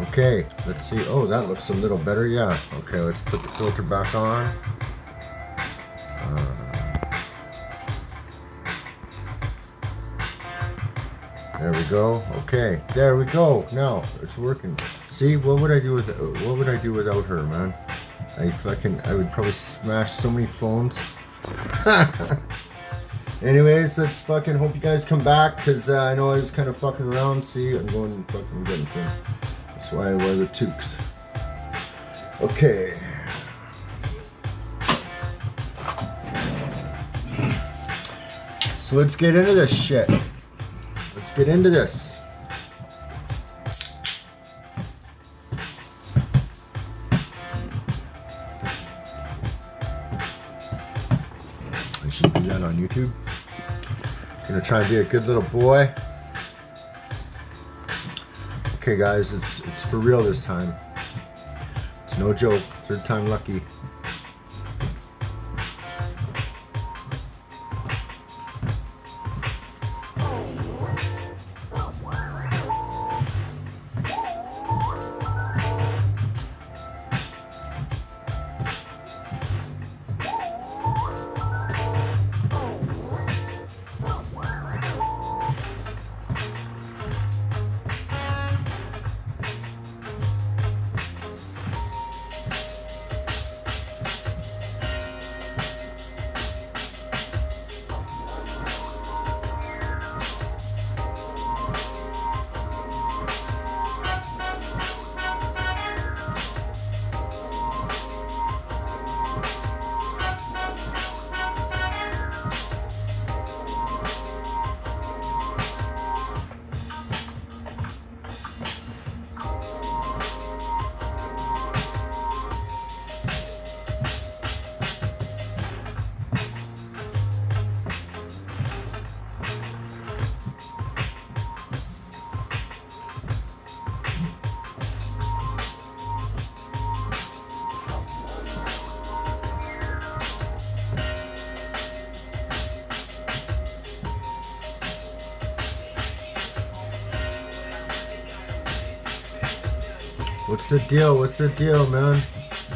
Okay, let's see. Oh, that looks a little better. Yeah. Okay, let's put the filter back on. There we go. Okay, there we go. Now it's working. See, what would I do without her, man? I would probably smash so many phones. Anyways, let's fucking hope you guys come back, because I know I was kind of fucking around. See, I'm going fucking getting thing. That's why I wear the toques. Okay. So let's get into this shit. Let's get into this. I should do that on YouTube. Gonna try and be a good little boy. Okay guys, it's for real this time. It's no joke. Third time lucky. What's the deal? What's the deal, man?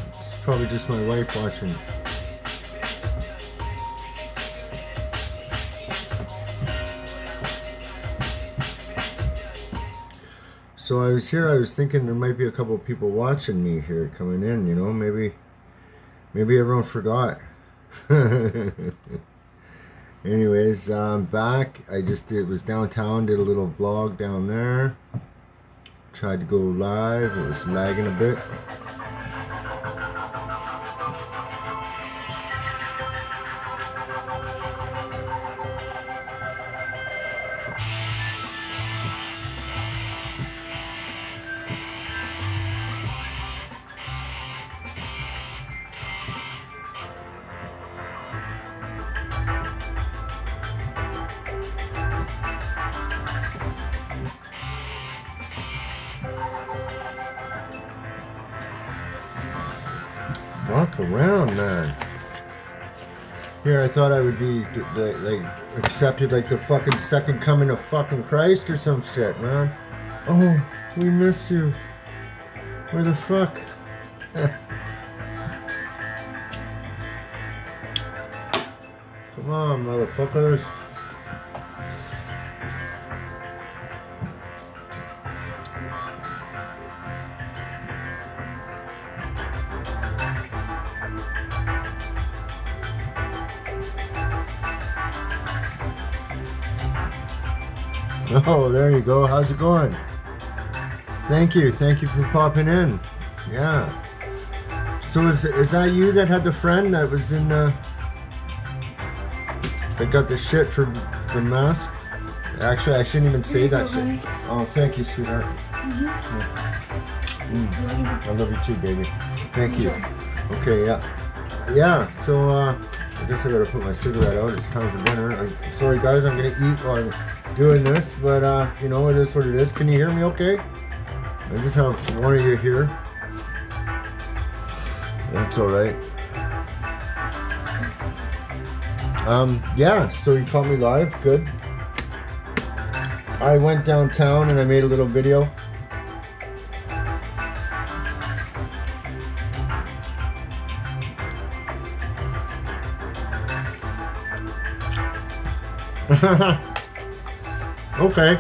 It's probably just my wife watching. So I was here, I was thinking there might be a couple of people watching me here coming in, you know, maybe everyone forgot. Anyways, I'm back. Was downtown, did a little vlog down there. Tried to go live, it was lagging a bit. Walk around, man. Here, I thought I would be like accepted like the fucking second coming of fucking Christ or some shit, man. Oh, we missed you. Where the fuck? Come on, motherfuckers. Oh, there you go. How's it going? Thank you for popping in. Yeah. So is that you that had the friend that was in that got the shit for the mask? Actually, I shouldn't even say that shit. Oh, thank you, sweetheart. I love you too, baby. Thank you. Okay, yeah. So I guess I gotta put my cigarette out. It's time for dinner. I'm sorry, guys. I'm gonna eat while I'm doing this, but you know, it is what it is. Can you hear me okay? I just have one of you here. That's all right. Yeah, so you caught me live. Good. I went downtown and I made a little video. Okay.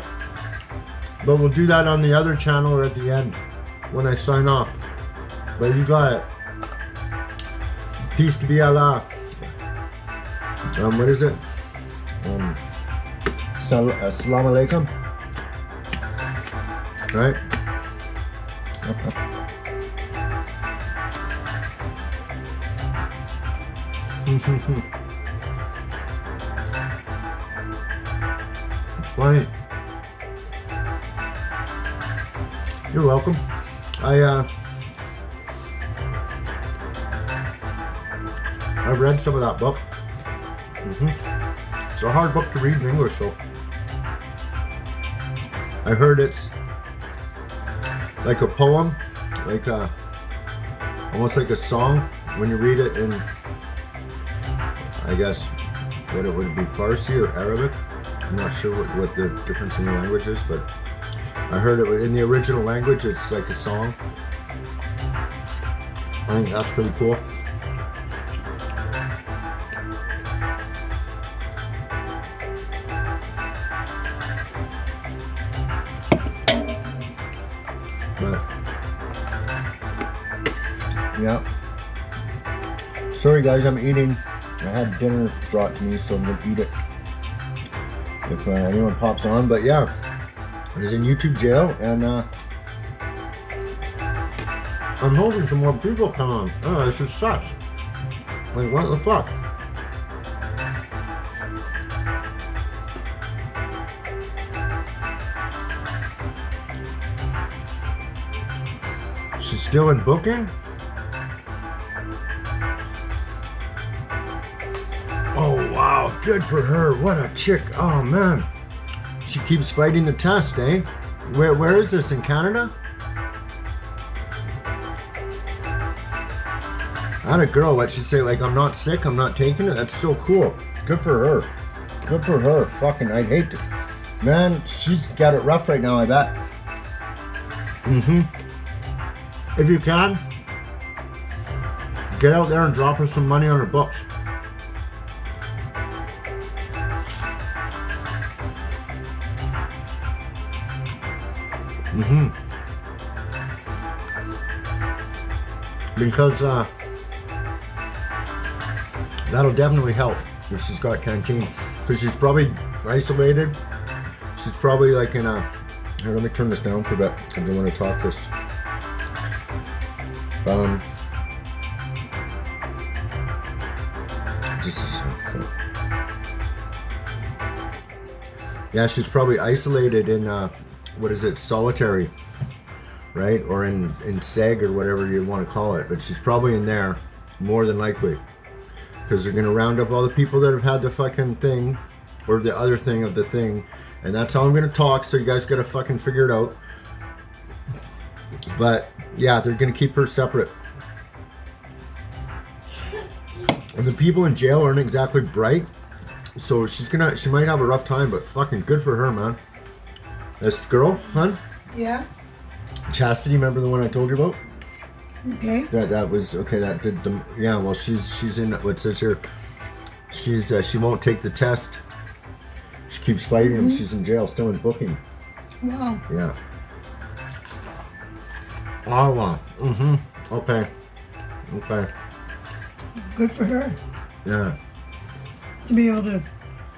But we'll do that on the other channel or at the end when I sign off. But you got it. Peace to be Allah. What is it? Assalamu alaikum. Right? It's funny. You're welcome. I've read some of that book. It's a hard book to read in English, though. I heard it's like a poem, like almost like a song when you read it in, I guess, what it would be, Farsi or Arabic. I'm not sure what the difference in the language is, but I heard it in the original language. It's like a song. I think that's pretty cool. But yeah, sorry guys, I'm eating. I had dinner brought to me, so I'm gonna eat it if anyone pops on. But yeah, I was in YouTube jail, and I'm hoping some more people come on. Oh, this just sucks. Like, what the fuck? She's still in booking? Oh wow, good for her. What a chick. Oh man. She keeps fighting the test, eh? Where is this, in Canada? I had a girl, what she'd say, like, I'm not sick, I'm not taking it. That's so cool. Good for her. Good for her. Fucking, I hate it. Man, she's got it rough right now, I bet. If you can, get out there and drop her some money on her books. Because that'll definitely help if she's got canteen. Because she's probably isolated. She's probably like in a... Here, let me turn this down for a bit. I don't want to talk this. Just a second. Yeah, she's probably isolated in what is it, solitary, right? Or in seg or whatever you want to call it. But she's probably in there, more than likely, because they're gonna round up all the people that have had the fucking thing, or the other thing of the thing, and that's how I'm gonna talk. So you guys gotta fucking figure it out. But yeah, they're gonna keep her separate. And the people in jail aren't exactly bright, so she might have a rough time, but fucking good for her, man. This girl, hon? Yeah. Chastity, remember the one I told you about? Okay. That was okay. That did the, yeah. Well, she's in what says here. She won't take the test. She keeps fighting him. She's in jail, still in booking. Wow. Yeah. Oh wow. Okay. Okay. Good for her Yeah. to be able to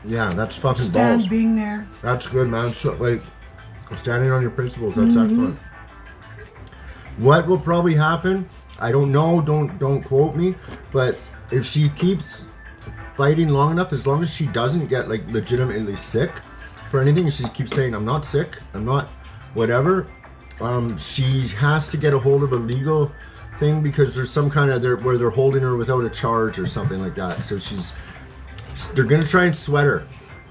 Yeah, that's fucking stand balls. being there. That's good, man. So, like, standing on your principles. That's excellent. What will probably happen? I don't know. Don't quote me. But if she keeps fighting long enough, as long as she doesn't get like legitimately sick for anything, she keeps saying, "I'm not sick. I'm not whatever." She has to get a hold of a legal thing, because there's some kind of where they're holding her without a charge or something like that. So they're gonna try and sweat her.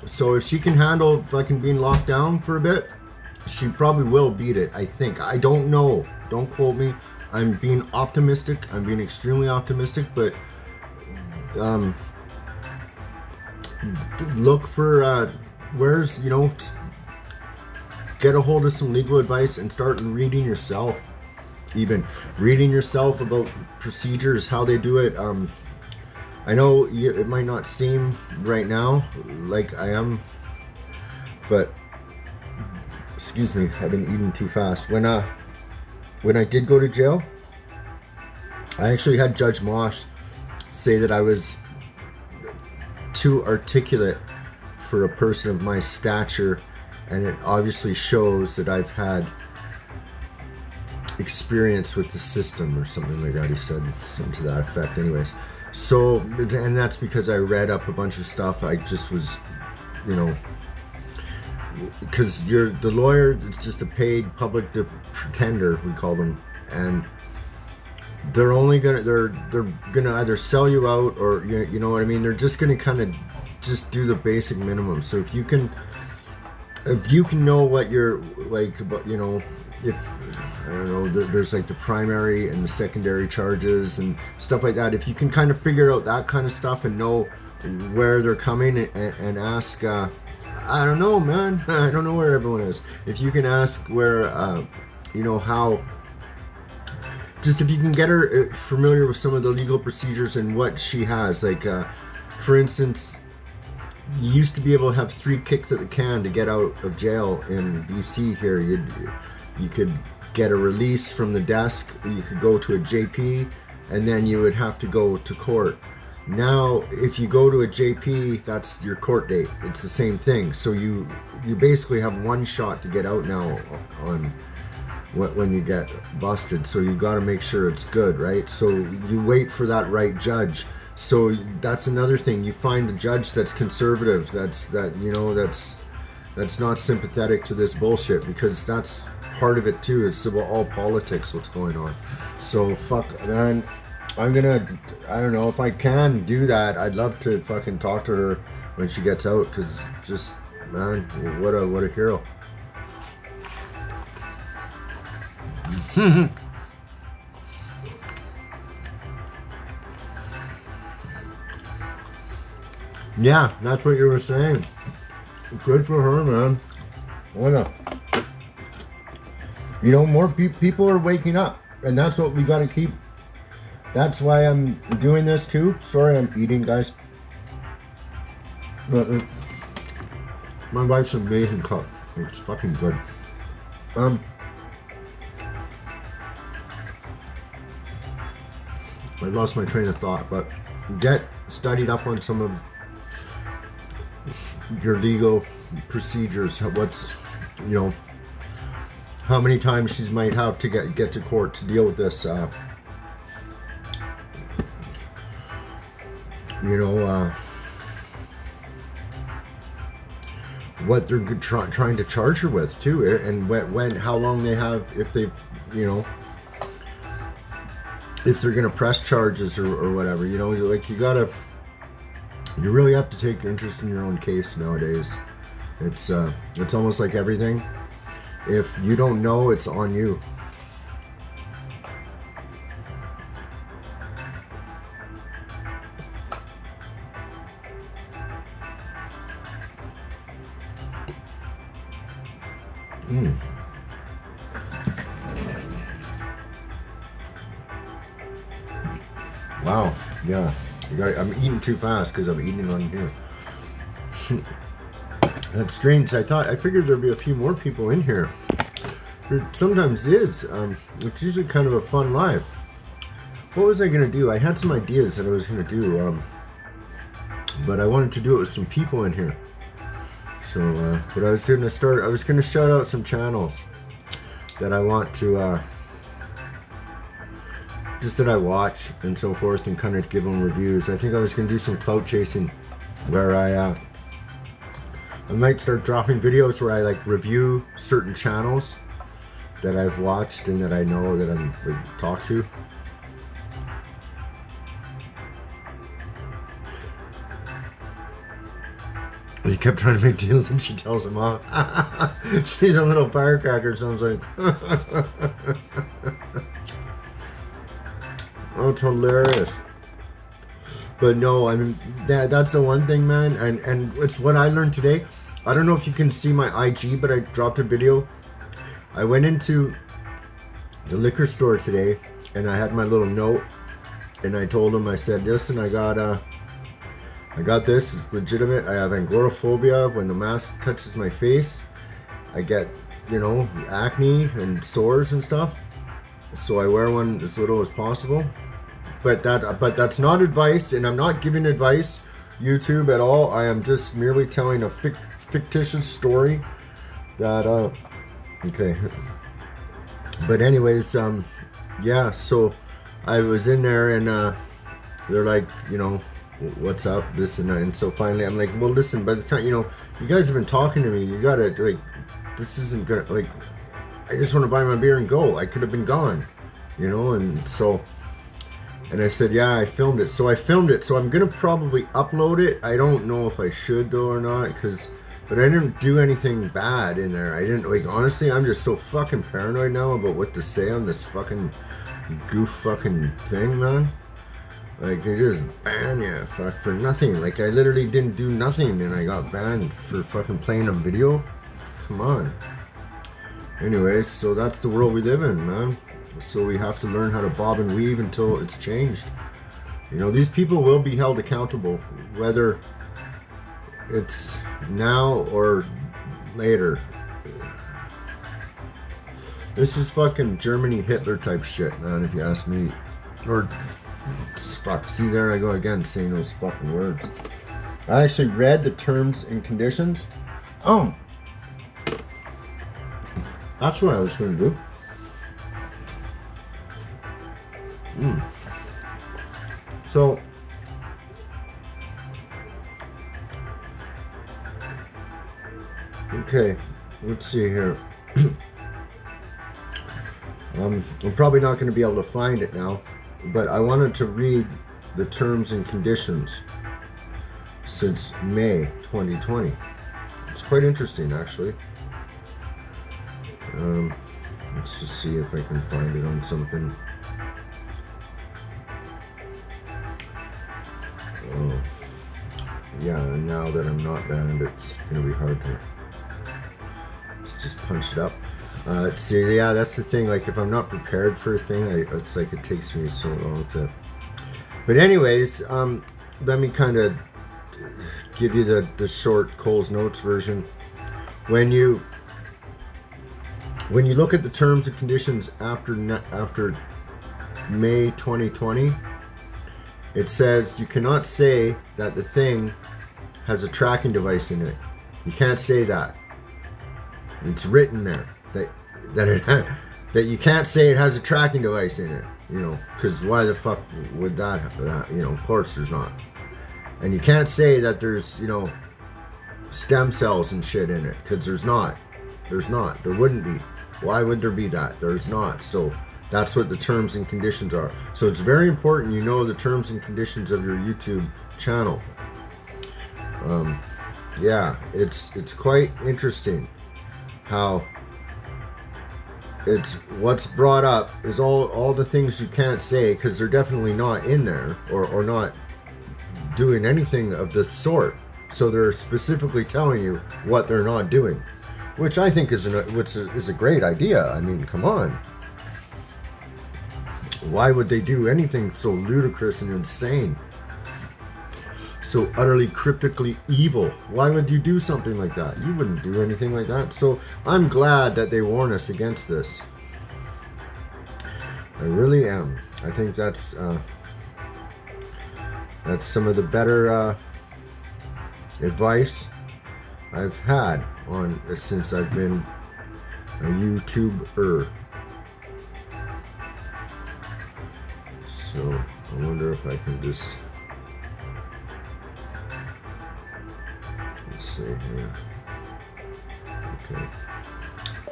So if she can handle fucking being locked down for a bit, she probably will beat it. I think. I don't know. Don't quote me. I'm being optimistic. I'm being extremely optimistic, but look for get a hold of some legal advice and start reading yourself. Even reading yourself about procedures, how they do it. I know it might not seem right now like I am But excuse me, I've been eating too fast. When I did go to jail, I actually had Judge Mosh say that I was too articulate for a person of my stature, and it obviously shows that I've had experience with the system or something like that. He said something to that effect. Anyways, so, and that's because I read up a bunch of stuff. I just was, you know, because the lawyer, it's just a paid public pretender, we call them, and they're gonna either sell you out, or you know what I mean, they're just gonna kind of just do the basic minimum. So if you can know what you're like, you know, if I don't know, there's like the primary and the secondary charges and stuff like that, if you can kind of figure out that kind of stuff and know where they're coming, and ask, I don't know, man, I don't know where everyone is. If you can ask where, you know, how, just if you can get her familiar with some of the legal procedures and what she has, like, for instance, you used to be able to have 3 kicks at the can to get out of jail in BC here. You could get a release from the desk, you could go to a JP, and then you would have to go to court. Now, if you go to a JP, that's your court date. It's the same thing. So you basically have one shot to get out now on when you get busted. So you got to make sure it's good, right? So you wait for that right judge. So that's another thing. You find a judge that's conservative, that's not sympathetic to this bullshit, because that's part of it too. It's about all politics, what's going on. So fuck, man. I don't know if I can do that. I'd love to fucking talk to her when she gets out, because just, man, what a hero. Yeah, that's what you were saying. Good for her, man. You know, more people are waking up, and that's what we got to keep. That's why I'm doing this too. Sorry, I'm eating, guys. But my wife's an amazing cook. It's fucking good. I lost my train of thought, but get studied up on some of your legal procedures. What's, you know, how many times she might have to get to court to deal with this. You know, what they're trying to charge her with too, and how long they have, if they've, you know, if they're gonna press charges or whatever. You know, like you really have to take interest in your own case nowadays. It's almost like everything. If you don't know, it's on you. Wow, yeah. I'm eating too fast because I'm eating on here. That's strange. I figured there'd be a few more people in here. There sometimes is. It's usually kind of a fun live. What was I gonna do? I had some ideas that I was gonna do, but I wanted to do it with some people in here. So, but I was gonna shout out some channels that I want to, just that I watch and so forth, and kind of give them reviews. I think I was gonna do some clout chasing, where I might start dropping videos where I like review certain channels that I've watched and that I know that I'm would talk to. He kept trying to make deals and she tells him off. She's a little firecracker, sounds like. Oh, it's hilarious. But no, I mean, that's the one thing, man. And it's what I learned today. I don't know if you can see my IG, but I dropped a video. I went into the liquor store today and I had my little note, and I told him, I said, listen, I got I got this. It's legitimate. I have agoraphobia. When the mask touches my face, I get, you know, acne and sores and stuff. So I wear one as little as possible. But that's not advice, and I'm not giving advice, YouTube, at all. I am just merely telling a fictitious story that okay. But anyways, yeah, so I was in there, and they're like, you know, what's up, this and that. And so finally I'm like, well, listen, by the time, you know, you guys have been talking to me, you gotta, like, this isn't gonna, like, I just want to buy my beer and go. I could have been gone, you know. And so, and I said, yeah, I filmed it. So I filmed it, so I'm gonna probably upload it. I don't know if I should though or not, but I didn't do anything bad in there. I didn't, like, honestly, I'm just so fucking paranoid now about what to say on this fucking goof fucking thing, man. Like, they just ban you, fuck, for nothing. Like, I literally didn't do nothing, and I got banned for fucking playing a video. Come on. Anyways, so that's the world we live in, man. So we have to learn how to bob and weave until it's changed. You know, these people will be held accountable, whether it's now or later. This is fucking Germany Hitler type shit, man, if you ask me. Or, fuck, see, there I go again saying those fucking words. I actually read the terms and conditions. Oh, that's what I was going to do. So, okay, let's see here. I'm probably not going to be able to find it now, but I wanted to read the terms and conditions since May 2020. It's quite interesting, actually. Let's just see if I can find it on something. Oh, yeah, and now that I'm not banned, it's going to be hard to... Let's just punch it up. See, yeah, that's the thing. Like, if I'm not prepared for a thing, it's like it takes me so long to... But anyways, let me kind of give you the short Cole's Notes version. When you look at the terms and conditions after May 2020, it says you cannot say that the thing has a tracking device in it. You can't say that. It's written there that you can't say it has a tracking device in it. You know, because why the fuck would that? You know, of course there's not. And you can't say that there's, you know, stem cells and shit in it, because there's not. There's not. There wouldn't be. Why would there be that? There's not. So that's what the terms and conditions are. So it's very important you know the terms and conditions of your YouTube channel. Yeah, it's quite interesting how it's what's brought up is all the things you can't say, because they're definitely not in there or not doing anything of the sort. So they're specifically telling you what they're not doing, which I think is a great idea. I mean, come on. Why would they do anything so ludicrous and insane? So utterly cryptically evil. Why would you do something like that? You wouldn't do anything like that. So I'm glad that they warn us against this. I really am. I think that's some of the better advice I've had on since I've been a YouTuber. So I wonder if I can just... Let's see here. Okay.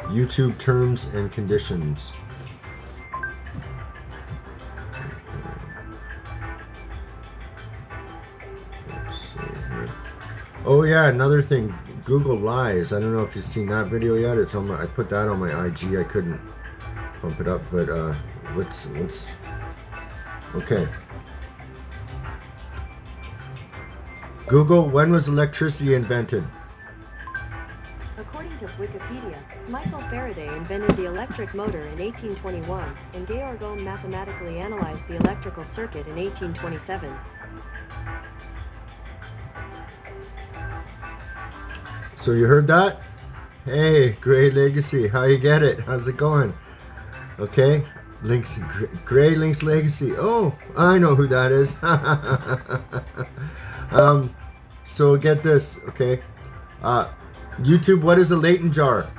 YouTube terms and conditions. Let's see here. Oh yeah, another thing. Google lies. I don't know if you've seen that video yet. It's on my. I put that on my IG. I couldn't pump it up, but let's. Okay. Google, when was electricity invented? According to Wikipedia, Michael Faraday invented the electric motor in 1821, and Georg Ohm mathematically analyzed the electrical circuit in 1827. So you heard that? Hey, Gray Legacy, how you get it? How's it going? Okay, Gray Links Legacy. Oh, I know who that is. So get this, okay? YouTube, what is a Leighton jar?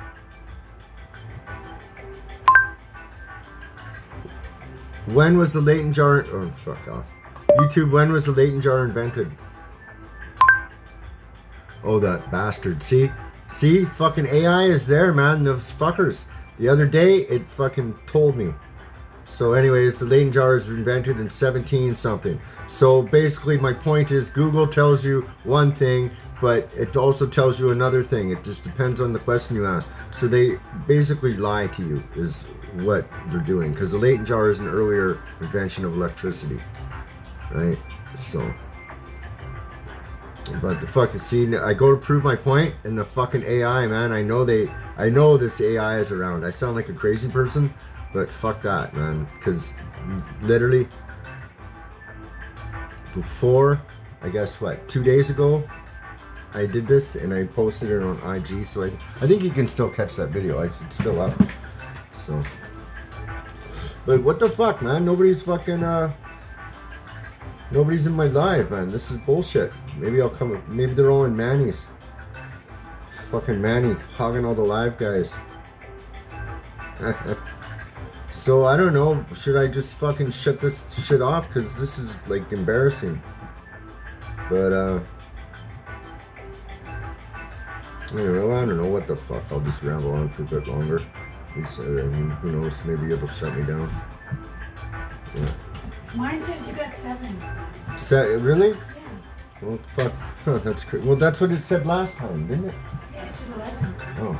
When was the Leighton jar? Oh, fuck off. YouTube, when was the Leighton jar invented? Oh, that bastard. See? See? Fucking AI is there, man. Those fuckers. The other day, it fucking told me. So anyways, the Leighton jar was invented in 17 something. So basically my point is Google tells you one thing, but it also tells you another thing. It just depends on the question you ask. So they basically lie to you is what they're doing. Because the Leighton jar is an earlier invention of electricity. Right? So... But the fucking, see, I go to prove my point, and the fucking AI, man, I know this AI is around. I sound like a crazy person, but fuck that, man. Because literally, before, I guess what, 2 days ago, I did this, and I posted it on IG, so I think you can still catch that video. It's still up. So, but what the fuck, man? Nobody's fucking, nobody's in my live, man. This is bullshit. Maybe I'll come. Maybe they're all in Manny's. Fucking Manny hogging all the live guys. So I don't know. Should I just fucking shut this shit off? Cause this is like embarrassing. But I don't know what the fuck. I'll just ramble on for a bit longer. At least, I mean, who knows? Maybe it'll shut me down. Yeah. Mine says you got 7. Really? Yeah. Well, fuck. Huh, that's crazy. Well, that's what it said last time, didn't it? Yeah, it's at 11. Oh.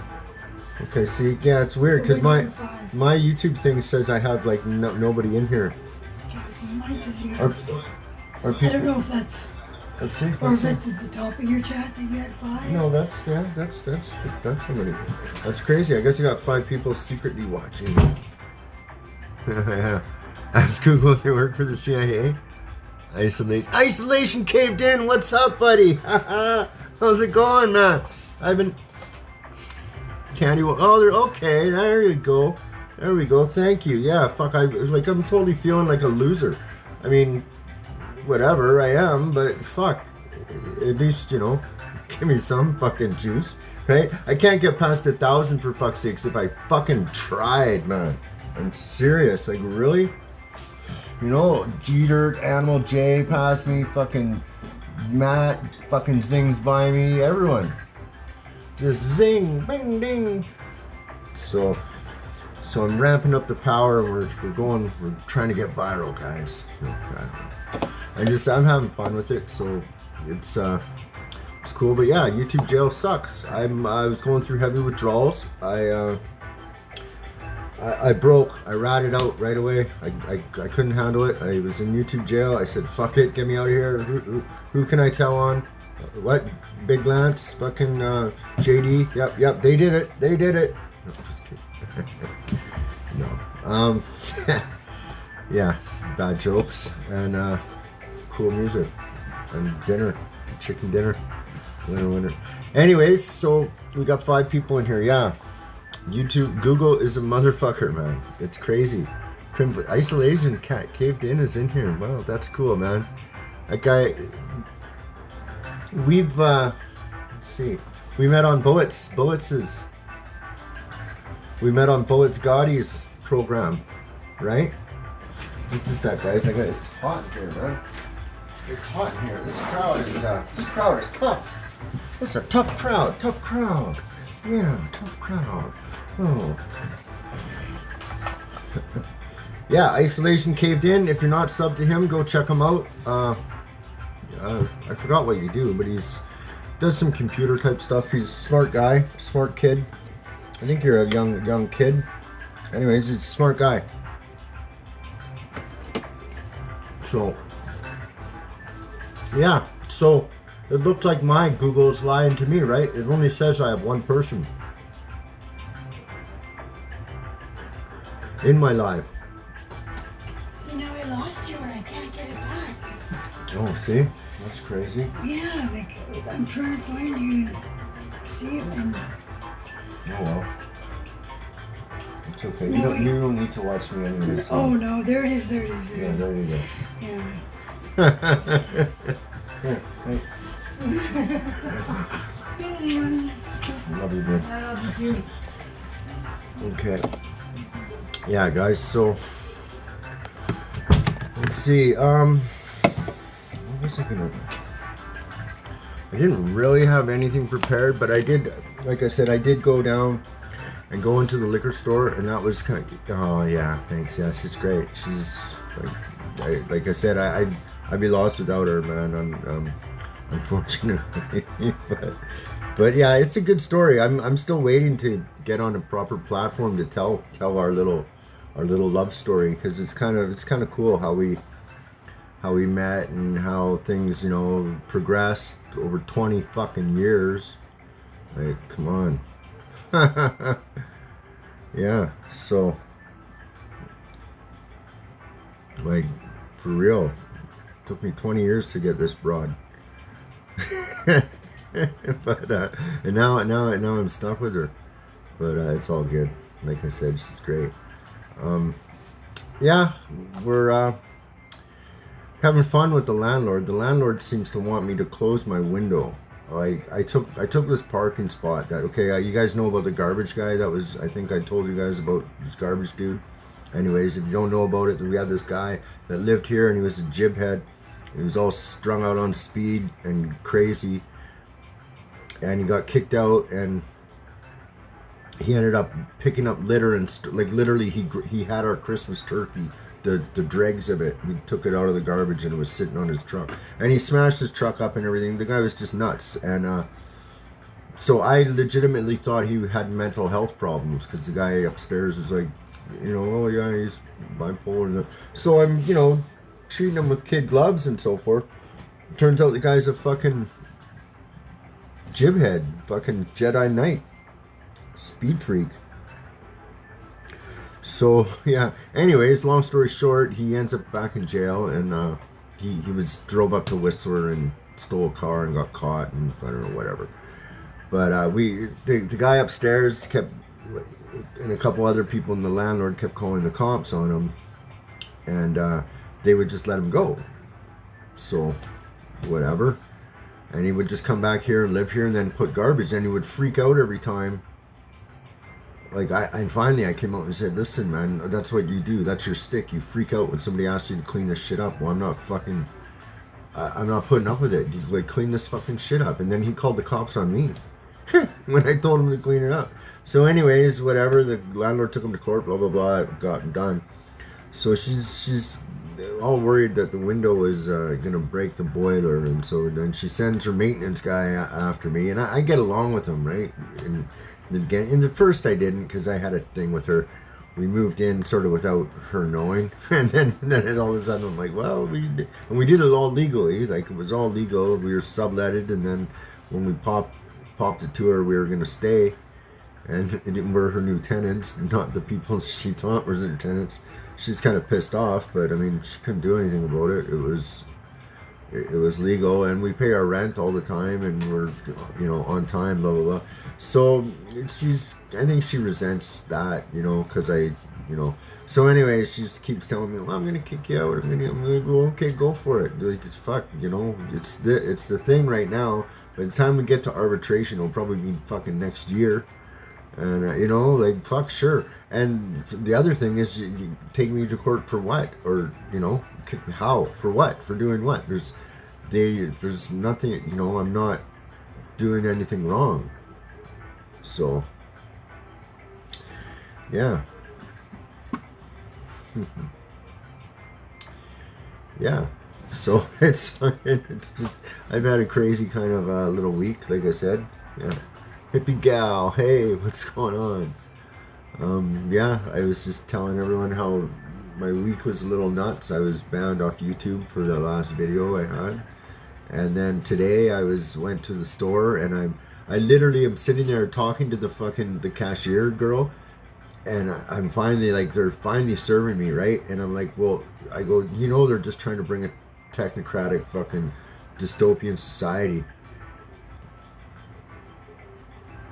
Okay, see, yeah, it's weird because my YouTube thing says I have like nobody in here. Okay, so mine says you Are I people, don't know if that's... let's see. Or Let's if see. it's at the top of your chat that you had 5. No, that's how many. That's crazy. I guess you got 5 people secretly watching. Yeah. Ask Google if they work for the CIA. Isolation caved in. What's up, buddy? How's it going, man? I've been candy. Oh, they're okay. There you go. There we go. Thank you. Yeah. Fuck. I'm totally feeling like a loser. I mean, whatever I am, but fuck. At least give me some fucking juice, right? I can't get past 1,000 for fuck's sakes if I fucking tried, man. I'm serious. Like really. Jeter, Animal J passed me, fucking Matt fucking zings by me, everyone. Just zing, bing, ding. So I'm ramping up the power and we're trying to get viral, guys. I'm having fun with it, so it's cool. But yeah, YouTube jail sucks. I was going through heavy withdrawals. I broke. I ratted out right away. I couldn't handle it. I was in YouTube jail. I said, fuck it, get me out of here. Who can I tell on? What? Big Lance? Fucking JD? Yep, they did it. No, just kidding. No. Yeah, bad jokes and cool music and dinner, chicken dinner. Winner. Anyways, so we got 5 people in here. Yeah. Google is a motherfucker, man. It's crazy. Isolation cat caved in is in here. Wow, that's cool, man. That guy. We've let's see. We met on Bullets Gotti's program, right? Just a sec, guys. It's hot in here, man. It's hot in here. This crowd is tough. It's a tough crowd. Yeah, tough crowd. Oh. Yeah, Isolation caved in. If you're not subbed to him, go check him out. I forgot what you do, but he's does some computer type stuff. He's a smart guy, smart kid. I think you're a young kid. Anyways, he's a smart guy. So, yeah. So, it looks like my Google's lying to me, right? It only says I have 1 person in my live. See, now I lost you and I can't get it back. Oh, see? That's crazy. Yeah, like, I'm trying to find you. See, and Oh well. It's okay. You don't need to watch me anyway. So. oh no, there it is, there it is, Yeah, there you go. Yeah. Here, hey. Love you, dude. I love you too. Okay. Yeah, guys. So let's see. What was I gonna? I didn't really have anything prepared, but I did. Like I said, I did go down and go into the liquor store, and that was kind of. Oh yeah, thanks. Yeah, she's great. She's like I said, I'd be lost without her, man. Unfortunately, but yeah, it's a good story. I'm still waiting to get on a proper platform to tell our little love story, because it's kind of cool how we met and how things progressed over 20 fucking years. Like, come on. Yeah, so like, for real, took me 20 years to get this broad. But and now I'm stuck with her, but it's all good. Like I said, she's great. Yeah, we're having fun with the landlord. The landlord seems to want me to close my window. Like, I took this parking spot that, okay, you guys know about the garbage guy that was, I think I told you guys about this garbage dude. Anyways, if you don't know about it, we had this guy that lived here, and he was a jibhead. He was all strung out on speed and crazy, and he got kicked out, and he ended up picking up litter, and like, literally he had our Christmas turkey, the dregs of it. He took it out of the garbage, and it was sitting on his truck, and he smashed his truck up and everything. The guy was just nuts. And so I legitimately thought he had mental health problems, because the guy upstairs was like, oh yeah, he's bipolar. So I'm treating him with kid gloves and so forth. Turns out the guy's a fucking jibhead, fucking Jedi Knight, speed freak. So yeah, anyways, long story short, he ends up back in jail, and he drove up to Whistler and stole a car and got caught, and I don't know, whatever. But the guy upstairs kept, and a couple other people, and the landlord kept calling the cops on him, and they would just let him go. So whatever. And he would just come back here and live here and then put garbage, and he would freak out every time. Like, I finally came out and said, listen, man, that's what you do. That's your stick. You freak out when somebody asks you to clean this shit up. Well, I'm not putting up with it. You, like, clean this fucking shit up. And then he called the cops on me when I told him to clean it up. So anyways, whatever, the landlord took him to court, blah, blah, blah, it got done. So she's all worried that the window is gonna break the boiler, and so then she sends her maintenance guy after me, and I get along with him, right? And in the first I didn't, because I had a thing with her. We moved in sort of without her knowing, and then all of a sudden I'm like, well, we did it all legally, like, it was all legal. We were subletted, and then when we popped it to her, we were gonna stay, and we're her new tenants, not the people she thought were her tenants. She's kind of pissed off, but I mean, she couldn't do anything about it. It was legal, and we pay our rent all the time, and we're on time, blah blah blah. So I think she resents that, because So anyway, she just keeps telling me, well, I'm gonna kick you out. I'm gonna go. Okay, go for it. Like, it's fuck, it's the thing right now. By the time we get to arbitration, it'll probably be fucking next year. And like, fuck, sure. And the other thing is, you take me to court for what? Or how? For what? For doing what? There's nothing. I'm not doing anything wrong. So yeah. Yeah. So it's just, I've had a crazy kind of little week, like I said. Yeah. Hippie gal, hey, what's going on? Yeah, I was just telling everyone how my week was a little nuts. I was banned off YouTube for the last video I had, and then today I went to the store, and I literally am sitting there talking to the cashier girl, and I'm finally, like, they're finally serving me, right? And I'm like, well, I go, they're just trying to bring a technocratic fucking dystopian society.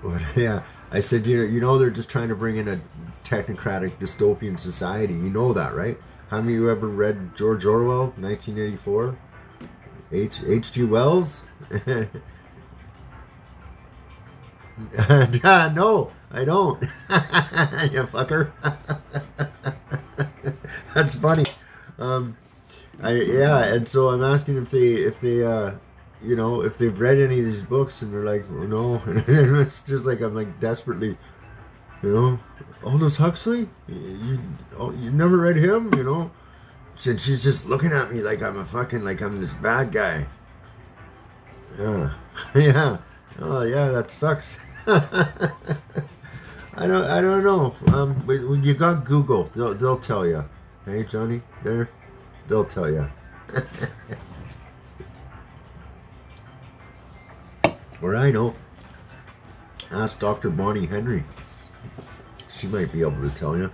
But yeah, I said, you know, they're just trying to bring in a technocratic dystopian society. You know that, right? Have you ever read George Orwell, 1984? H.G. Wells? No, I don't. You fucker. That's funny. Yeah, and so I'm asking you know, if they've read any of these books, and they're like, oh, no, and it's just like I'm like desperately, you know, Aldous Huxley, you never read him, you know, and she's just looking at me like I'm a fucking like I'm this bad guy. Yeah, yeah, oh yeah, that sucks. I don't know. When you got Google, they'll tell you. Hey, Johnny, there, they'll tell you. Or I know. Ask Dr. Bonnie Henry. She might be able to tell you.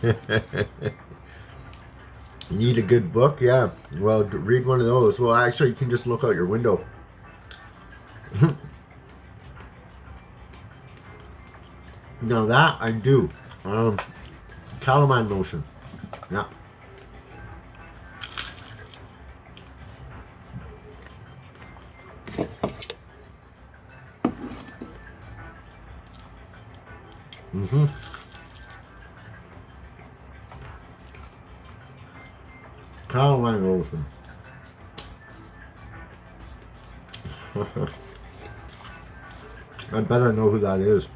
You need a good book? Yeah. Well, read one of those. Well, actually, you can just look out your window. Now that I do. Calamine lotion. Yeah. Mm-hmm. Calamine lotion. I bet I know who that is.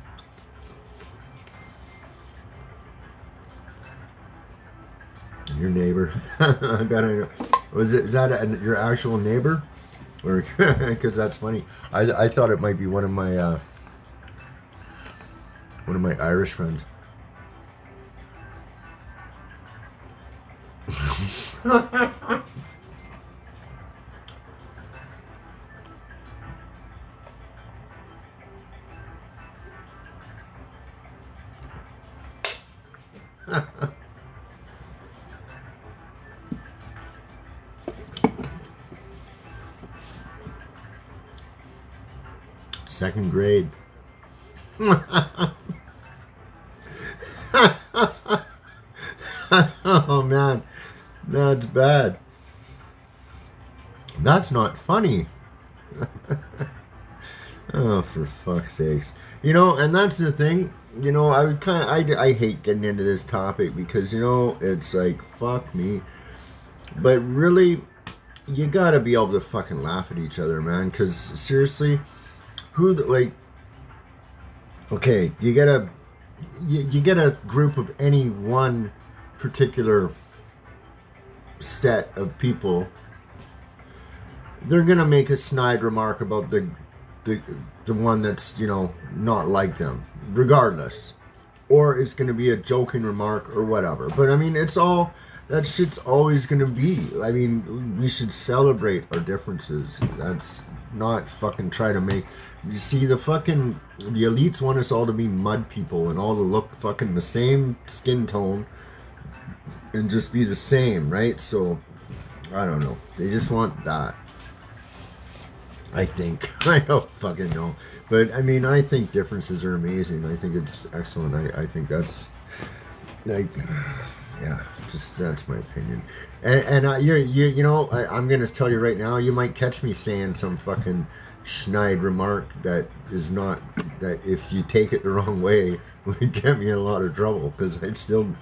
Your neighbor. I bet I know. Is that your actual neighbor? Or because that's funny. I thought it might be one of my Irish friends. Second grade. Oh man, that's bad. That's not funny. Oh, for fuck's sakes. You know, and that's the thing. You know, I hate getting into this topic because, you know, it's like, fuck me. But really, you gotta be able to fucking laugh at each other, man. Because seriously, okay, you get a group of any one particular set of people, they're gonna make a snide remark about the one that's, you know, not like them, regardless, or it's gonna be a joking remark or whatever. But I mean, that shit's always gonna be. I mean, we should celebrate our differences. That's not fucking try to make. You see, the elites want us all to be mud people and all to look fucking the same skin tone and just be the same, right? So, I don't know. They just want that. I think. I don't fucking know. But, I mean, I think differences are amazing. I think it's excellent. I think that's, like, yeah, just that's my opinion. And you know, I'm going to tell you right now, you might catch me saying some fucking snide remark that is not, that if you take it the wrong way, would get me in a lot of trouble, because I'd still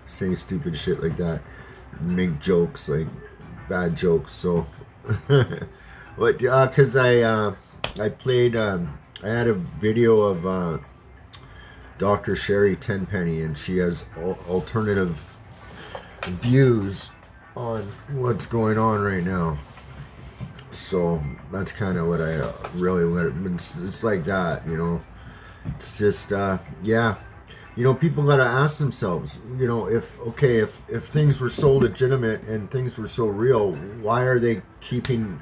say stupid shit like that, make jokes, like bad jokes. So, but because I played, I had a video of Dr. Sherry Tenpenny, and she has alternative views on what's going on right now. So that's kind of what I really want. It's like that, you know. It's just, yeah. You know, people gotta ask themselves, you know, if things were so legitimate and things were so real, why are they keeping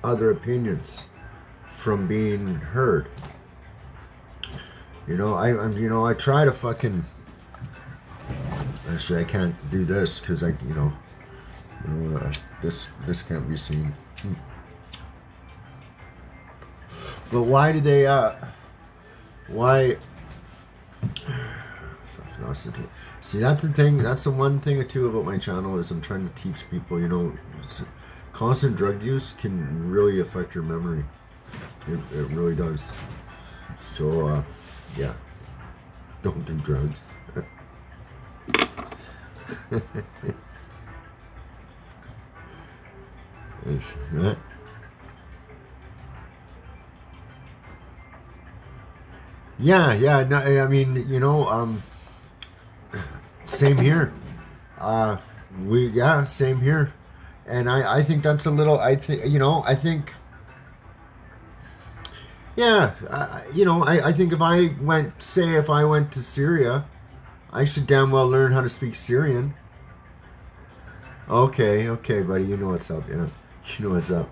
other opinions from being heard? You know, I try to fucking. Actually, I can't do this because this can't be seen. But why do they? Why? Fuck, lost it. See, that's the thing. That's the one thing or two about my channel is I'm trying to teach people. You know, constant drug use can really affect your memory. It really does. So, yeah, don't do drugs. Is that? Yeah. No, I mean, you know, same here. Uh, same here. And I think that's a little. I think you know. I think. Yeah, you know. I think if I went, say, if I went to Syria, I should damn well learn how to speak Syrian. Okay, buddy. You know what's up. Yeah, you know what's up.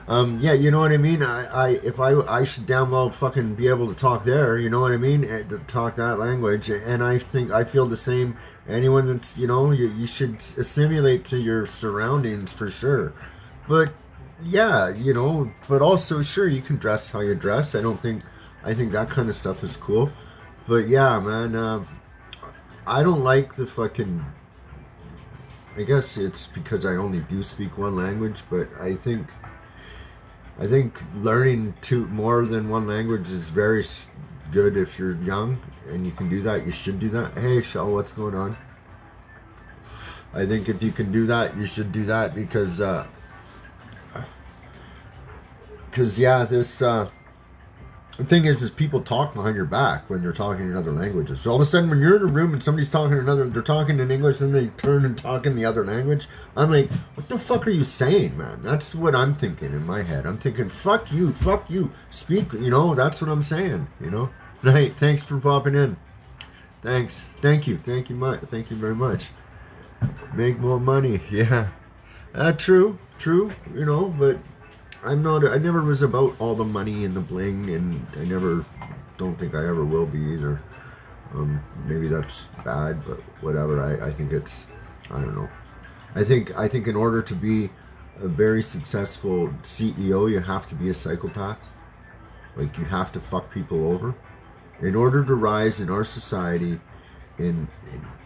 Yeah, you know what I mean. I should damn well fucking be able to talk there. You know what I mean? To talk that language, and I think I feel the same. Anyone that's you should assimilate to your surroundings for sure. But yeah, but also sure you can dress how you dress. I think that kind of stuff is cool. But yeah, man, I don't like the fucking. I guess it's because I only do speak one language, but I think learning more than one language is very good if you're young and you can do that. You should do that. Hey, Shell, what's going on? I think if you can do that, you should do that because yeah, this the thing is people talk behind your back when they're talking in other languages. So all of a sudden, when you're in a room and somebody's talking they're talking in English, and they turn and talk in the other language. I'm like, what the fuck are you saying, man? That's what I'm thinking in my head. I'm thinking, fuck you, speak. That's what I'm saying. Hey, thanks for popping in. Thanks, thank you very much. Make more money, yeah. True. But I never was about all the money and the bling, and don't think I ever will be either. Maybe that's bad, but whatever. I think I don't know. I think in order to be a very successful CEO, you have to be a psychopath. Like, you have to fuck people over. In order to rise in our society, in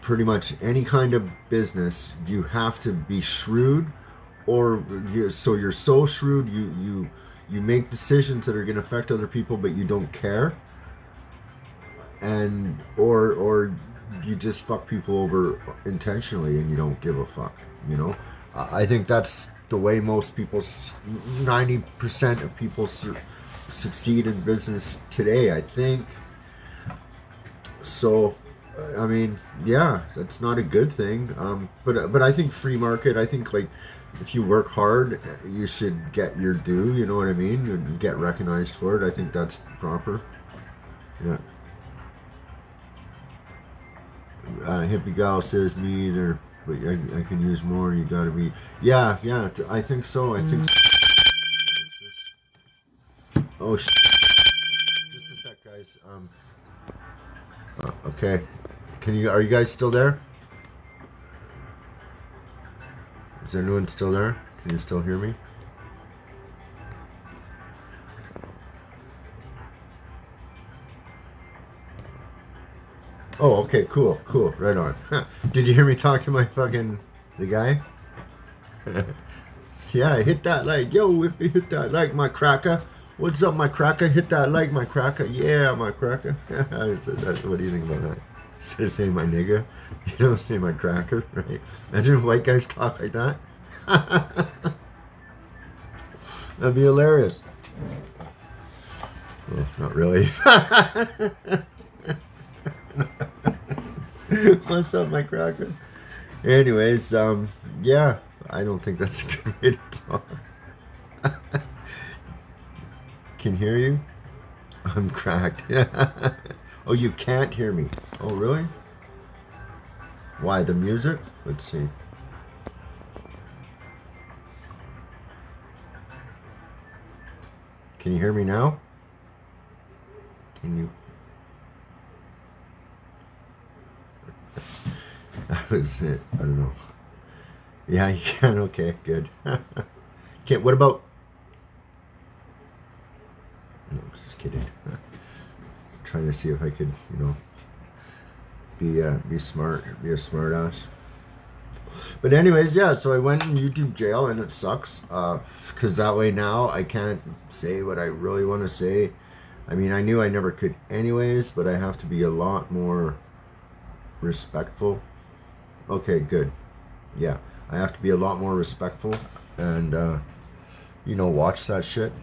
pretty much any kind of business, you have to be shrewd. Or you're so shrewd you make decisions that are going to affect other people, but you don't care, and or you just fuck people over intentionally and you don't give a fuck. I think that's the way most people, 90% of people succeed in business today, I think. So I mean, yeah, that's not a good thing. But I think free market. I think, like, if you work hard, you should get your due. You know what I mean? And get recognized for it. I think that's proper. Yeah. Hippie gal says me either, but I can use more. You gotta be. Yeah. I think so. Oh shit. Just a sec, guys. Okay. Are you guys still there? Is anyone still there? Can you still hear me? Oh, okay, cool, right on. Did you hear me talk to the guy? Yeah, hit that like, yo, hit that like, my cracker. What's up, my cracker? Hit that like, my cracker. Yeah, my cracker. What do you think about that? Instead of saying my nigga, you don't say my cracker, right? Imagine if white guys talk like that. That'd be hilarious. Well, not really. What's up, my cracker? Anyways, yeah, I don't think that's a good way to talk. Can hear you? I'm cracked. Oh, you can't hear me. Oh, really? Why, the music? Let's see. Can you hear me now? Can you? That was it. I don't know. Yeah, you can. Okay, good. What about? No, just trying to see if I could, be smart, be a smart ass. But anyways, yeah, so I went in YouTube jail, and it sucks, because that way now I can't say what I really want to say. I mean, I knew I never could anyways, but I have to be a lot more respectful. Okay, good. Yeah, I have to be a lot more respectful and, watch that shit.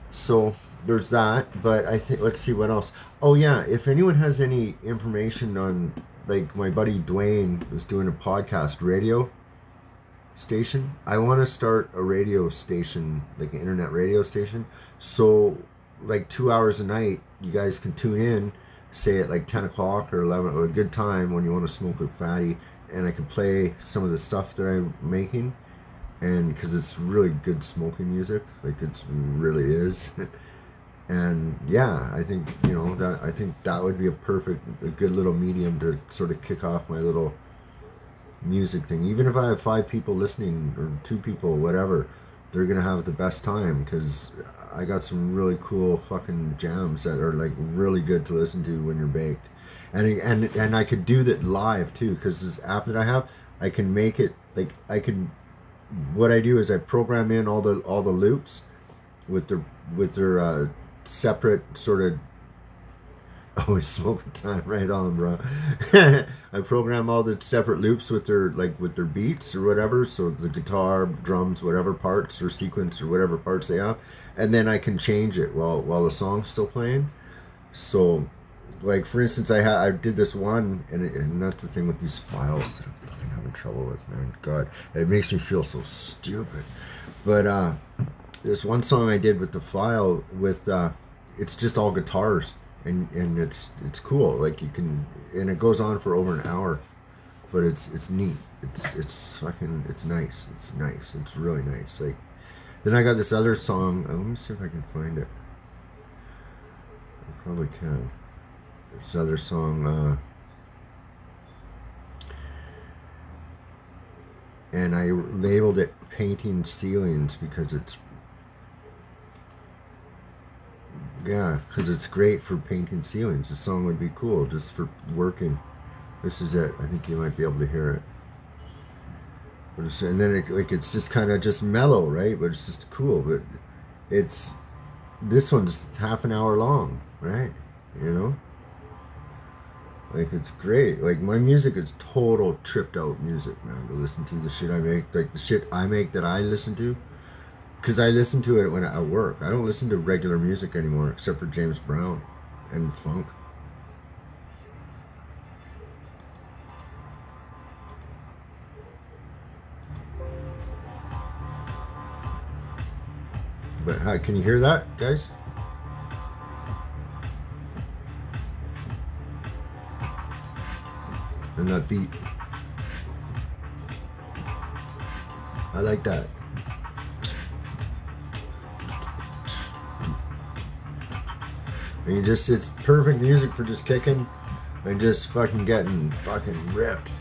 So there's that, but I think, let's see what else. Oh yeah, if anyone has any information on, like, my buddy Dwayne was doing a podcast radio station. I want to start a radio station, like an internet radio station. So, like 2 hours a night, you guys can tune in, say at like 10 o'clock or 11, or a good time when you want to smoke a fatty, and I can play some of the stuff that I'm making, and because it's really good smoking music, like it really is. And yeah, I think that would be a good little medium to sort of kick off my little music thing. Even if I have 5 people listening or 2 people, whatever, they're gonna have the best time, because I got some really cool fucking jams that are like really good to listen to when you're baked. And I could do that live too, because this app that I have, I can make it like what I do is I program in all the loops with their separate sort of, always smoking time, right on, bro. I program all the separate loops with their beats or whatever, so the guitar, drums, whatever parts or sequence or whatever parts they have, and then I can change it while the song's still playing. So, like, for instance, I did this one, and that's the thing with these files that I'm fucking having trouble with, man. God, it makes me feel so stupid. But this one song I did with the file with it's just all guitars, and it's cool. Like, you can, and it goes on for over an hour, but it's neat. It's fucking, it's nice. It's nice. It's really nice. Like, then I got this other song. Let me see if I can find it. I probably can. This other song, and I labeled it Painting Ceilings because it's great for painting ceilings. The song would be cool just for working. This is it. I think you might be able to hear it. And then it's just kind of just mellow, right? But it's just cool. But this one's half an hour long, right? Like, it's great. Like, my music is total tripped out music, man, to listen to. The shit I make, like the shit I make that I listen to, because I listen to it when I work. I don't listen to regular music anymore, except for James Brown and funk. But how can you hear that, guys? And that beat, I like that. And it's perfect music for just kicking and just fucking getting fucking ripped.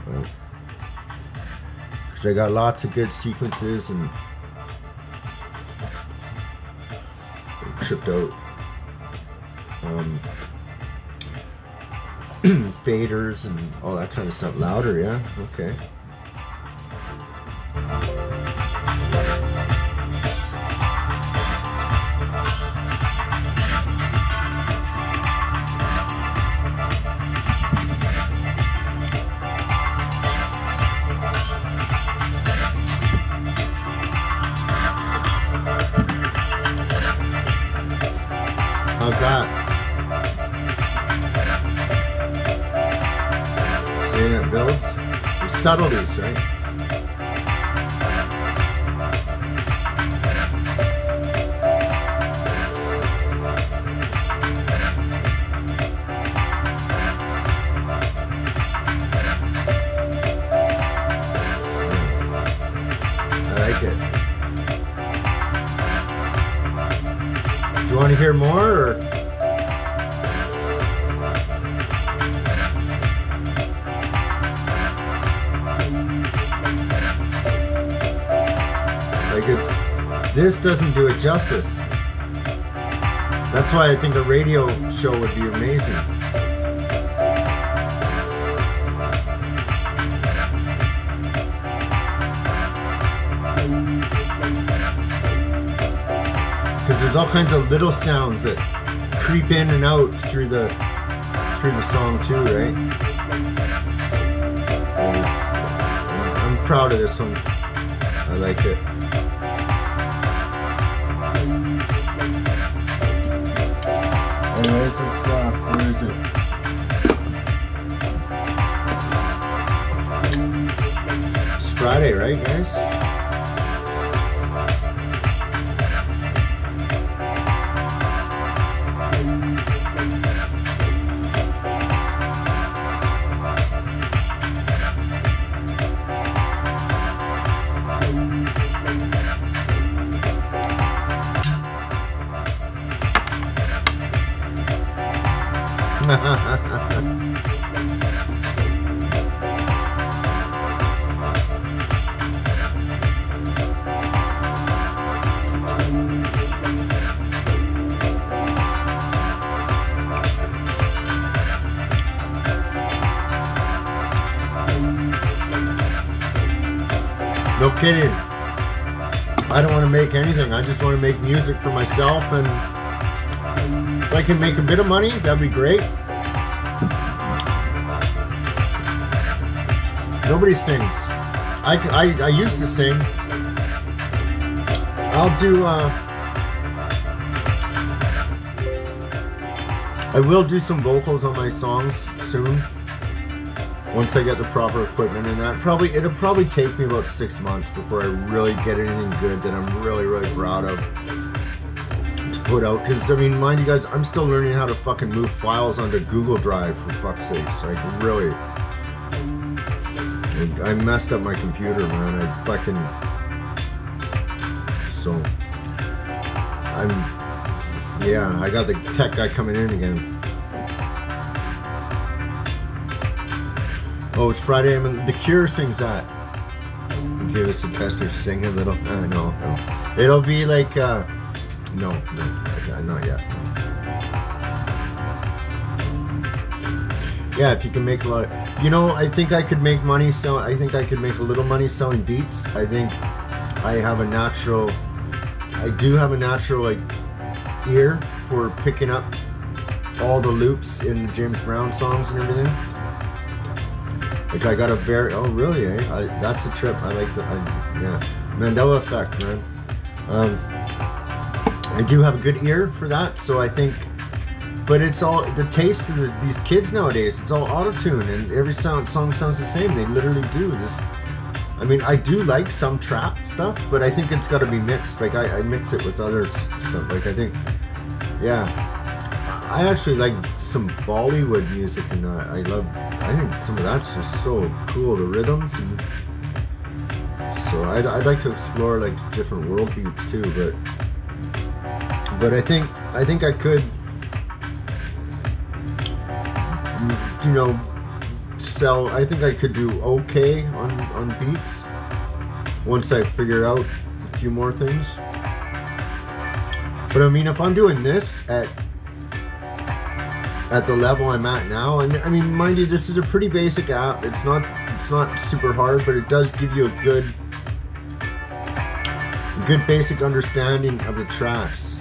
Because I got lots of good sequences and tripped out faders and all that kind of stuff. Louder, yeah? Okay. How's that? See, it builds. There's subtleties, right? I like it. Do you want to hear more, or? Like, this doesn't do it justice. That's why I think a radio show would be amazing. Because there's all kinds of little sounds that creep in and out through the song too, right? I'm proud of this one. I like it. Anyways, where is it? It's Friday, right, guys? No kidding. I don't want to make anything. I just want to make music for myself, and if I can make a bit of money, that'd be great. Nobody sings. I used to sing. I'll do I will do some vocals on my songs soon. Once I get the proper equipment and that. It'll probably take me about 6 months before I really get anything good that I'm really, really proud of to put out. Because, I mean, mind you guys, I'm still learning how to fucking move files onto Google Drive, for fuck's sakes. Like, really. I messed up my computer, man. I got the tech guy coming in again. Oh, it's Friday. The Cure sings that. Give us a tester, sing a little. No. It'll be like, no, okay, not yet. Yeah, if you can make a lot of, I think I could make money. I think I could make a little money selling beats. I think I do have a natural like ear for picking up all the loops in the James Brown songs and everything. Like I got a oh really, eh? That's a trip. I like yeah. Mandela effect, man. I do have a good ear for that, so I think, but it's all, the taste of these kids nowadays, it's all auto-tune, and every song sounds the same. They literally do this. I mean, I do like some trap stuff, but I think it's got to be mixed. Like I mix it with other stuff. Like I think, yeah. I actually like some Bollywood music, and I think some of that's just so cool, the rhythms, and so I'd like to explore like different world beats too, but I think I could, sell. I think I could do okay on beats once I figure out a few more things. But I mean, if I'm doing this at the level I'm at now, and I mean, mind you, this is a pretty basic app. It's not super hard, but it does give you a good basic understanding of the tracks.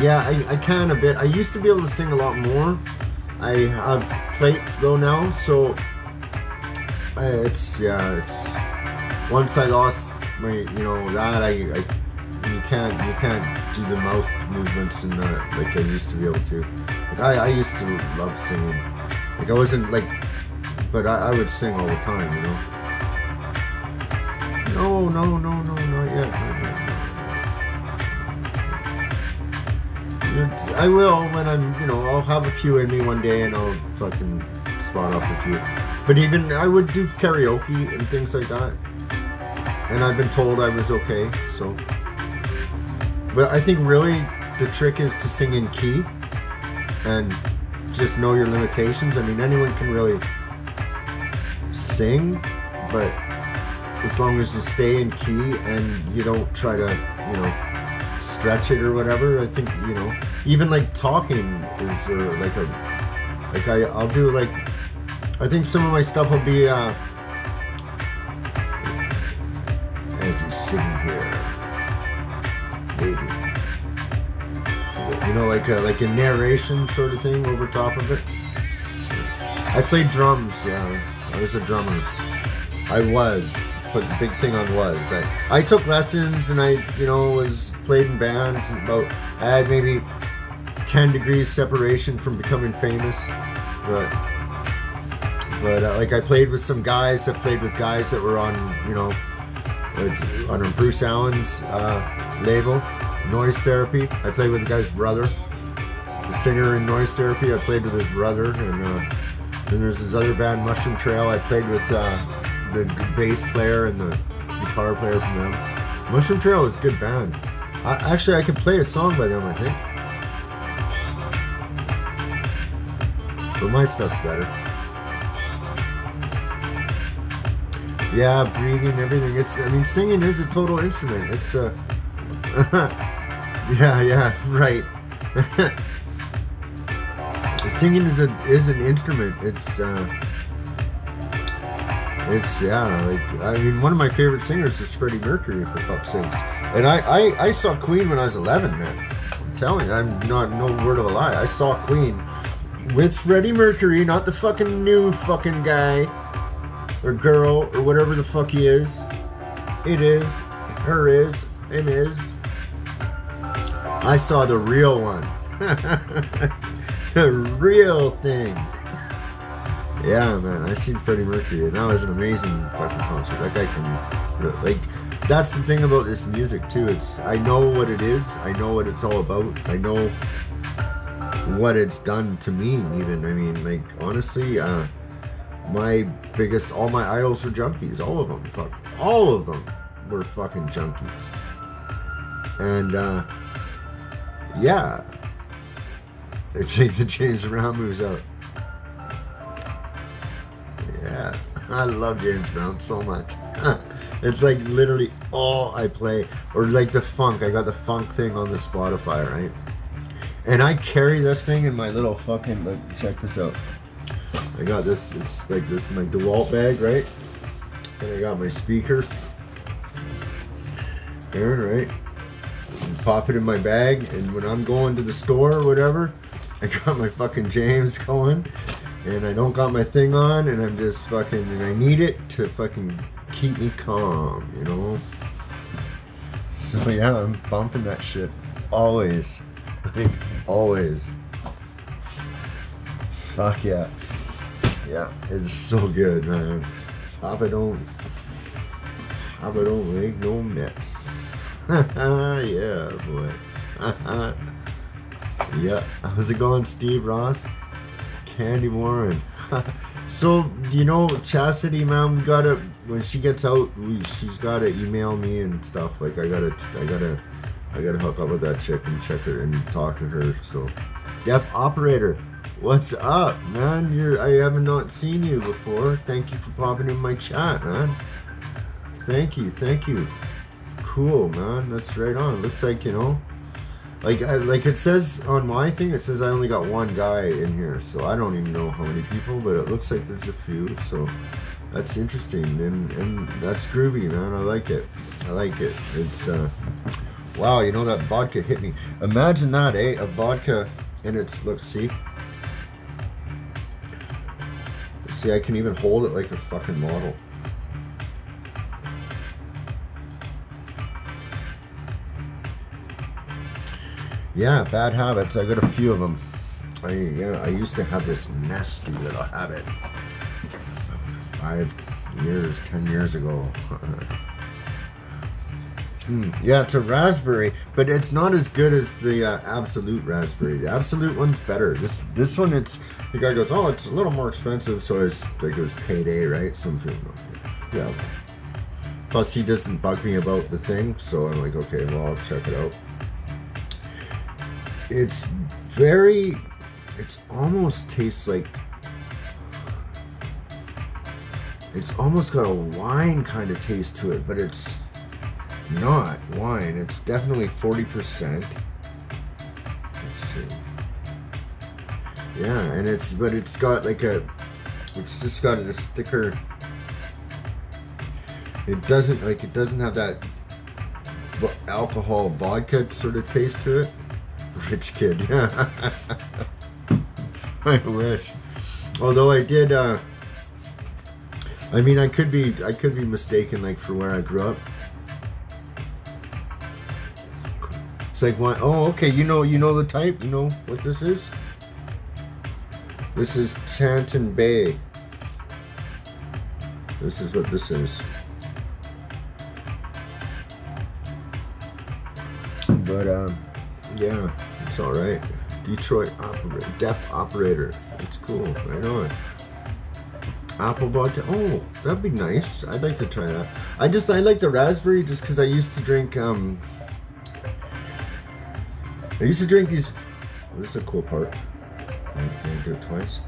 Yeah, I can a bit. I used to be able to sing a lot more. I have plates though now, so it's once I lost my, that you can't do the mouth movements and like I used to be able to. Like I used to love singing. Like I wasn't like, but I would sing all the time, No, not yet. I will when I'm, I'll have a few in me one day and I'll fucking spot off a few. But even I would do karaoke and things like that. And I've been told I was okay, so. But I think really the trick is to sing in key and just know your limitations. I mean, anyone can really sing, but as long as you stay in key and you don't try to, stretch it or whatever. I think, you know, even like talking is I'll do like, I think some of my stuff will be as he's sitting here waiting, you know, like a narration sort of thing over top of it. I played drums. Yeah, I was a drummer. Put the big thing on was. I took lessons and I, you know, played in bands. I had maybe 10 degrees separation from becoming famous, but like I played with some guys. I played with guys that were on, you know, on Bruce Allen's label, Noise Therapy. I played with the guy's brother, the singer in Noise Therapy. I played with his brother, and then there's this other band, Mushroom Trail. I played with the bass player and the guitar player from them. Mushroom Trail is a good band. Actually, I could play a song by them, I think. But my stuff's better. Yeah, breathing, everything. I mean, singing is a total instrument. It's yeah, right. Singing is an instrument. It's like, I mean, one of my favorite singers is Freddie Mercury, for fuck's sakes. And I saw Queen when I was 11, man. I'm telling you, I'm not no word of a lie. I saw Queen with Freddie Mercury, not the fucking new fucking guy or girl or whatever the fuck he is. It is, her is, him is. I saw the real one. The real thing. Yeah, man, I seen Freddie Mercury, and that was an amazing fucking concert. That guy can, like, that's the thing about this music too. I know what it is. I know what it's all about. I know what it's done to me. Even, I mean, like, honestly, all my idols were junkies. All of them, all of them were fucking junkies. And yeah, it's like the James Brown moves out. Yeah, I love James Brown so much. It's like literally all I play. Or like the funk. I got the funk thing on the Spotify, right? And I carry this thing in my little fucking, like, check this out. I got this, it's like this, my DeWalt bag, right? And I got my speaker there, right? And pop it in my bag, and when I'm going to the store or whatever, I got my fucking James going. And I don't got my thing on, and I'm just fucking, and I need it to fucking keep me calm, you know? So yeah, I'm bumping that shit. Always. Like, always. Fuck yeah. Yeah, it's so good, man. Papa don't make no mess. Yeah, boy. Yeah, how's it going, Steve Ross? Candy Warren. So, you know, Chastity, man, when she gets out, she's gotta email me and stuff. Like, I gotta hook up with that chick and check her and talk to her. So, Deaf Operator, what's up, man? I haven't not seen you before. Thank you for popping in my chat, man. Thank you. Cool, man. That's right on. Looks like, you know, like it says on my thing, it says I only got one guy in here, so I don't even know how many people, but it looks like there's a few, so that's interesting, and that's groovy, man. I like it. It's wow, you know, that vodka hit me. Imagine that, eh? A vodka, and it's, look, see, I can even hold it like a fucking model. Yeah, bad habits. I got a few of them. I used to have this nasty little habit 10 years ago. Yeah, it's a raspberry, but it's not as good as the Absolute raspberry. The Absolute one's better. This one, the guy goes, oh, it's a little more expensive, so it's like it was payday, right? So I'm feeling okay. Yeah. Plus, he doesn't bug me about the thing, so I'm like, okay, well, I'll check it out. It's almost tastes like, it's almost got a wine kind of taste to it, but it's not wine. It's definitely 40%. Let's see. Yeah, and it's got like it's just got this thicker. It doesn't have that alcohol vodka sort of taste to it. Rich kid, yeah. I wish. Although I did. I mean, I could be mistaken, like for where I grew up. It's like wine. Oh, okay. You know the type. You know what this is. This is Tanton Bay. This is what this is. But yeah, it's all right. Detroit operator, deaf operator. It's cool. Right on. Apple vodka. Oh, that'd be nice. I'd like to try that. I like the raspberry just because I used to drink. I used to drink these. Oh, this is a cool part. Can I do it twice?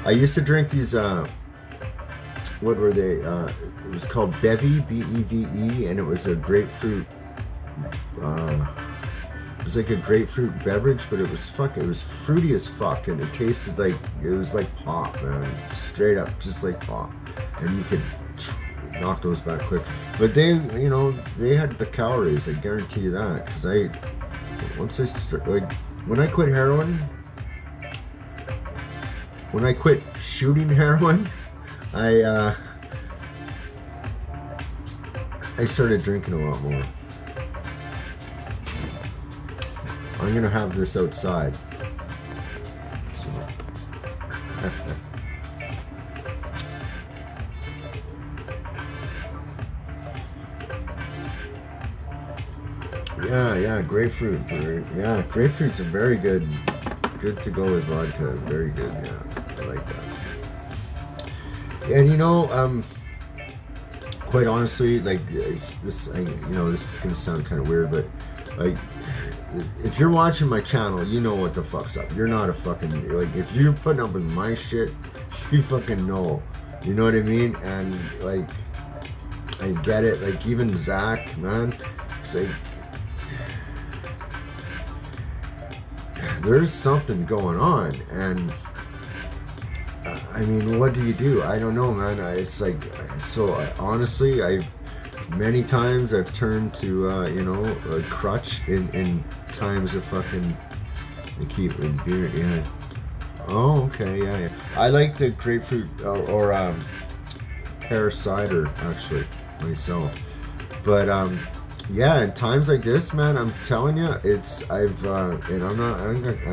I used to drink these. What were they? It was called Bevy, B-E-V-E, and it was a grapefruit. It was like a grapefruit beverage, but it was fruity as fuck, and it tasted like it was like pop, man, straight up, just like pop, and you could knock those back quick. But they had the calories, I guarantee you that, because once I start, like, when I quit heroin, when I quit shooting heroin, I started drinking a lot more. I'm gonna have this outside. So. yeah, grapefruit. Yeah, grapefruits are very good. Good to go with vodka. Very good. Yeah, I like that. And quite honestly, like this is gonna sound kind of weird, but like, if you're watching my channel, you know what the fuck's up. You're not a fucking, like, if you're putting up with my shit, you fucking know. You know what I mean? And like, I get it. Like, even Zach, man, it's like, there's something going on, and I mean, what do you do? I don't know, man. It's like, honestly, many times I've turned to a crutch in times of fucking keep in beer. Yeah. Oh, okay. Yeah. I like the grapefruit or pear cider actually myself, but yeah, in times like this, man, I'm telling you, I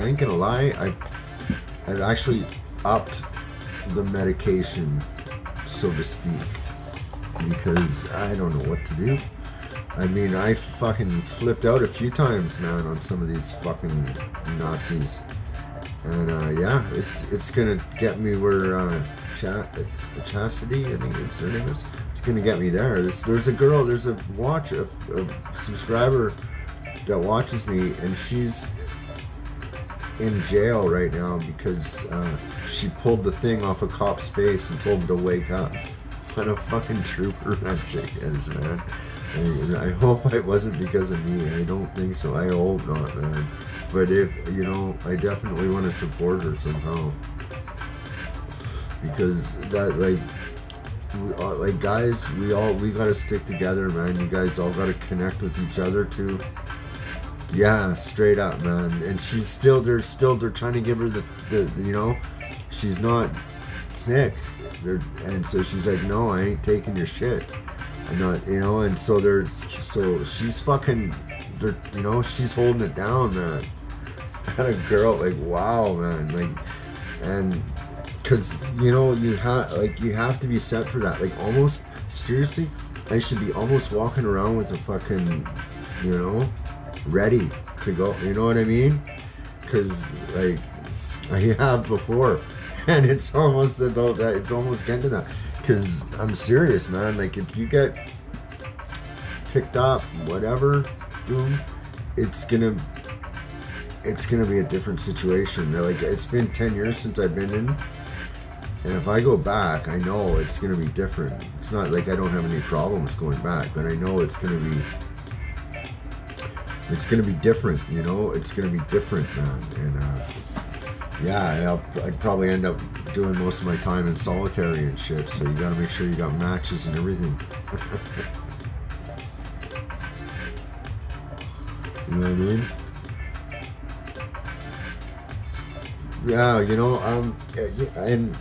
ain't gonna lie, I've actually upped the medication, so to speak, because I don't know what to do. I mean, I fucking flipped out a few times, man, on some of these fucking Nazis. And yeah, it's gonna get me where Chastity, I think it's her name is. It's gonna get me there. There's a subscriber that watches me, and she's in jail right now because she pulled the thing off a cop's face and told him to wake up. What a fucking trooper that chick is, man. I hope it wasn't because of me. I don't think so. I hope not, man. But if, I definitely want to support her somehow. Because that, like guys, we gotta stick together, man. You guys all gotta connect with each other too. Yeah, straight up, man. And they're trying to give her the she's not sick. And so she's like, no, I ain't taking your shit. I'm not, and so she's fucking, she's holding it down, man. And a girl, like, wow, man, like, and, cause, you have to be set for that. Like, almost, seriously, I should be almost walking around with a fucking, ready to go, you know what I mean? Cause, like, I have before, and it's almost about that, it's almost getting to that. Because I'm serious, man. Like, if you get picked up, whatever, boom, it's gonna be a different situation. Like, it's been 10 years since I've been in, And if I go back, I know it's going to be different. It's not like I don't have any problems going back, but I know it's going to be different, you know? It's going to be different, man. And yeah, I'd probably end up doing most of my time in solitary and shit, so you got to make sure you got matches and everything. You know what I mean? Yeah, you know, and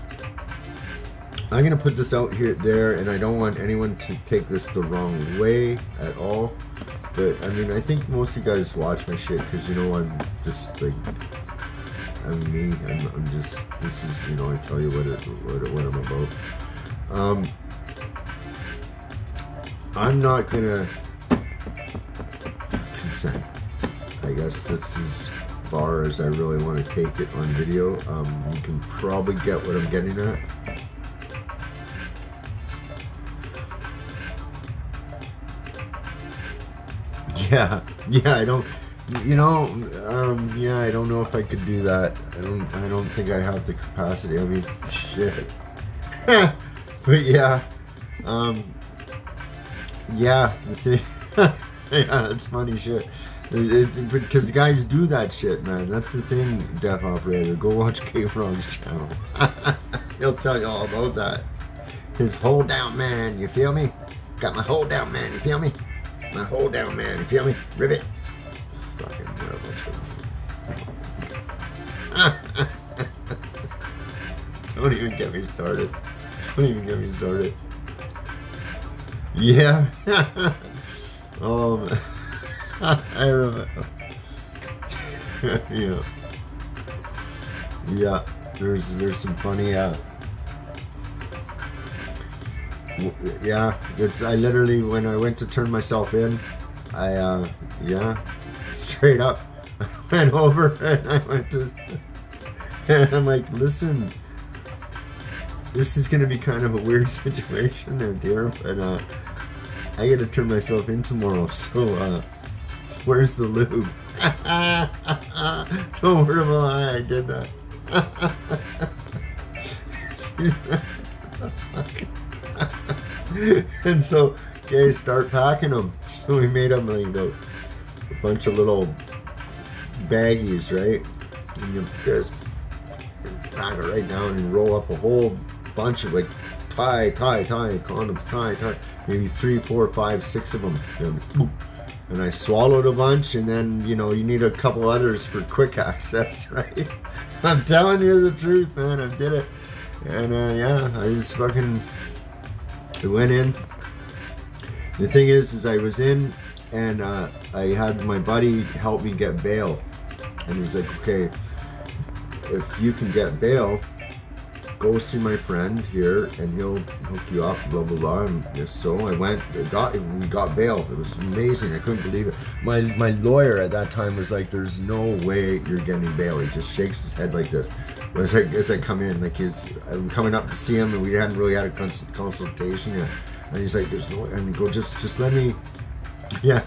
I'm gonna put this out here, there, and I don't want anyone to take this the wrong way at all. But I mean, I think most of you guys watch my shit because you know I'm just like I'm me. I'm just this is you know I tell you what I'm about. I'm not gonna consent. I guess that's as far as I really want to take it on video. You can probably get what I'm getting at. Yeah, I don't, you know, yeah, I don't know if I could do that. I don't think I have the capacity. I mean, shit. But yeah, yeah, the thing, yeah, it's funny shit. Because guys do that shit, man. That's the thing, Death Operator. Go watch K-Rog's channel. He'll tell you all about that. His hold down, man. You feel me? Got my hold down, man. You feel me? My hold down, man. You feel me? Ribbit. Fucking Don't even get me started. Don't even get me started. Yeah. I remember. Yeah. Yeah. There's some funny. Yeah. I literally when I went to turn myself in, yeah, straight up, I went over and I went to, and I'm like, listen, this is gonna be kind of a weird situation there, dear, but I gotta turn myself in tomorrow, so where's the lube? Don't worry about why I did that. And so, okay, start packing them. So we made them like a bunch of little baggies, right? And you just pack it right down and roll up a whole bunch of like tie condoms, tie, maybe 3, 4, 5, 6 of them. And I swallowed a bunch, and then you know you need a couple others for quick access, right? I'm telling you the truth, man. I did it, and yeah, I just fucking. I went in. The thing is I was in, and I had my buddy help me get bail, and he was like, "Okay, if you can get bail, go see my friend here, and he'll hook you up." Blah blah blah. And so I went. We got bail. It was amazing. I couldn't believe it. My lawyer at that time was like, "There's no way you're getting bail." He just shakes his head like this. As I come in, like I'm coming up to see him, and we hadn't really had a consultation yet. And he's like, "There's no," and go just let me. Yeah,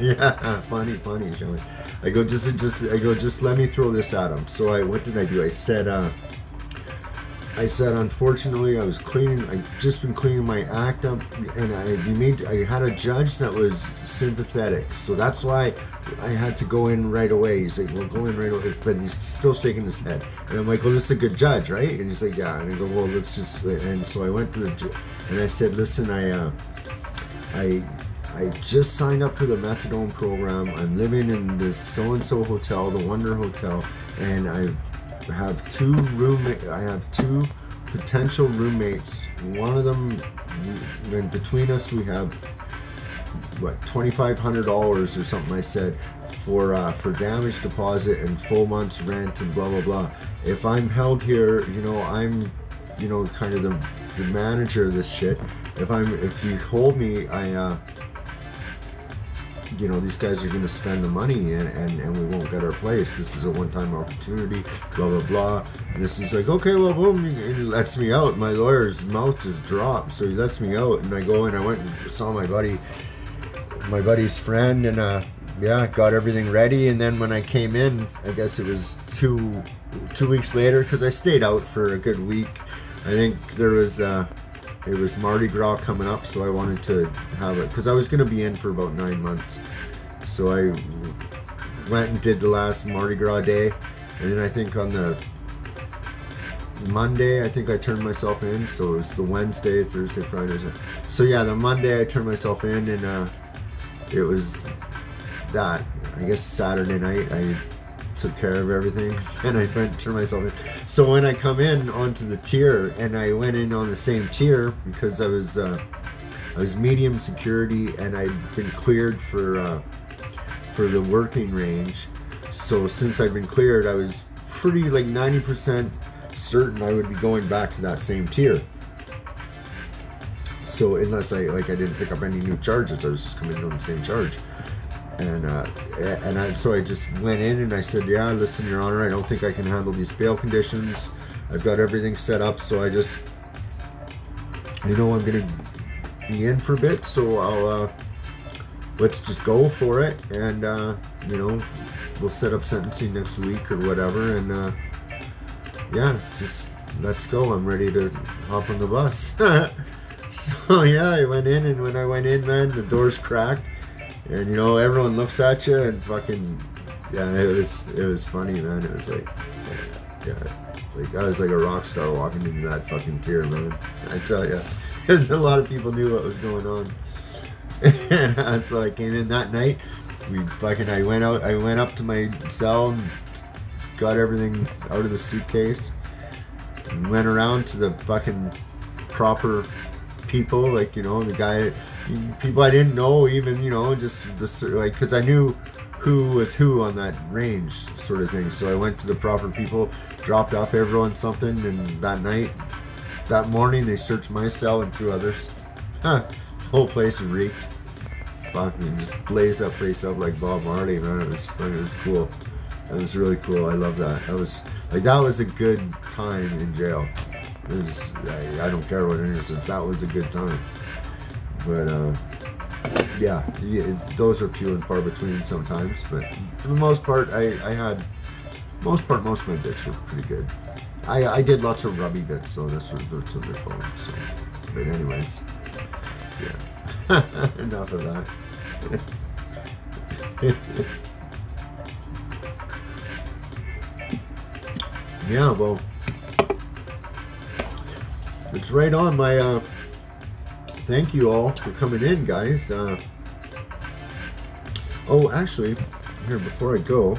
funny, Joey. I go just let me throw this at him. So what did I do? I said, unfortunately, I was cleaning. I just been cleaning my act up, and I had a judge that was sympathetic, so that's why I had to go in right away. He's like, "Well, go in right away," but he's still shaking his head, and I'm like, "Well, this is a good judge, right?" And he's like, "Yeah," and I go, "Well, let's just," and so I went to the judge, and I said, "Listen, I just signed up for the methadone program. I'm living in this so-and-so hotel, the Wonder Hotel, and I have two potential roommates. One of them, and between us, we have what, $2,500 or something. I said for damage deposit and full month's rent and blah blah blah. If I'm held here, you know, I'm, you know, kind of the manager of this shit. If you hold me, you know, these guys are going to spend the money and we won't get our place. This is a one-time opportunity, blah, blah, blah. And this is like, okay, well, boom, and he lets me out. My lawyer's mouth just dropped, so he lets me out. And I go and I went and saw my buddy's friend, and yeah, got everything ready. And then when I came in, I guess it was two weeks later, because I stayed out for a good week. I think there was it was Mardi Gras coming up, so I wanted to have it because I was gonna be in for about 9 months. So I went and did the last Mardi Gras day, and then I think on the Monday I think I turned myself in. So it was the Wednesday, Thursday, Friday. So yeah, the Monday I turned myself in, and it was that. I guess Saturday night I took care of everything, and I went to turn myself in. So when I come in onto the tier, and I went in on the same tier because I was medium security, and I'd been cleared for the working range. So since I'd been cleared, I was pretty like 90% certain I would be going back to that same tier. So unless I didn't pick up any new charges, I was just coming in on the same charge. So I just went in and I said, yeah, listen, Your Honor, I don't think I can handle these bail conditions. I've got everything set up, so I know I'm gonna be in for a bit, so I'll let's just go for it, and we'll set up sentencing next week or whatever, and yeah, just let's go. I'm ready to hop on the bus. So yeah, I went in, and when I went in, man, the doors cracked. And everyone looks at you and fucking, yeah, it was funny, man. It was like, yeah, like I was like a rock star walking into that fucking tier, man. I tell you, because a lot of people knew what was going on. And so I came in that night. I went up to my cell and got everything out of the suitcase and went around to the fucking proper people, like the guy. People I didn't know, even just like, because I knew who was who on that range, sort of thing. So I went to the proper people, dropped off everyone something, and that morning they searched my cell and 2 others. The whole place reeked. Fucking just blazed that place up like Bob Marley, man. It was fun. It was cool. It was really cool. I love that. That was a good time in jail. It was, I don't care what it is. That was a good time. But yeah, those are few and far between sometimes. But for the most part, most of my bits were pretty good. I did lots of rubby bits, so that's what they're called. So, but anyways, yeah, enough of that. Yeah, well, it's right on my. Thank you all for coming in, guys. Oh, actually, here, before I go,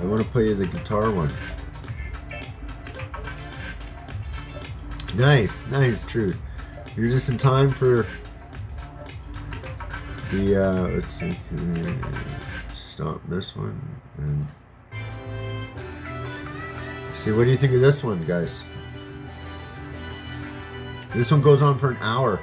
I want to play you the guitar one. Nice, Truth. You're just in time for the, let's see, stop this one, and see, what do you think of this one, guys? This one goes on for an hour.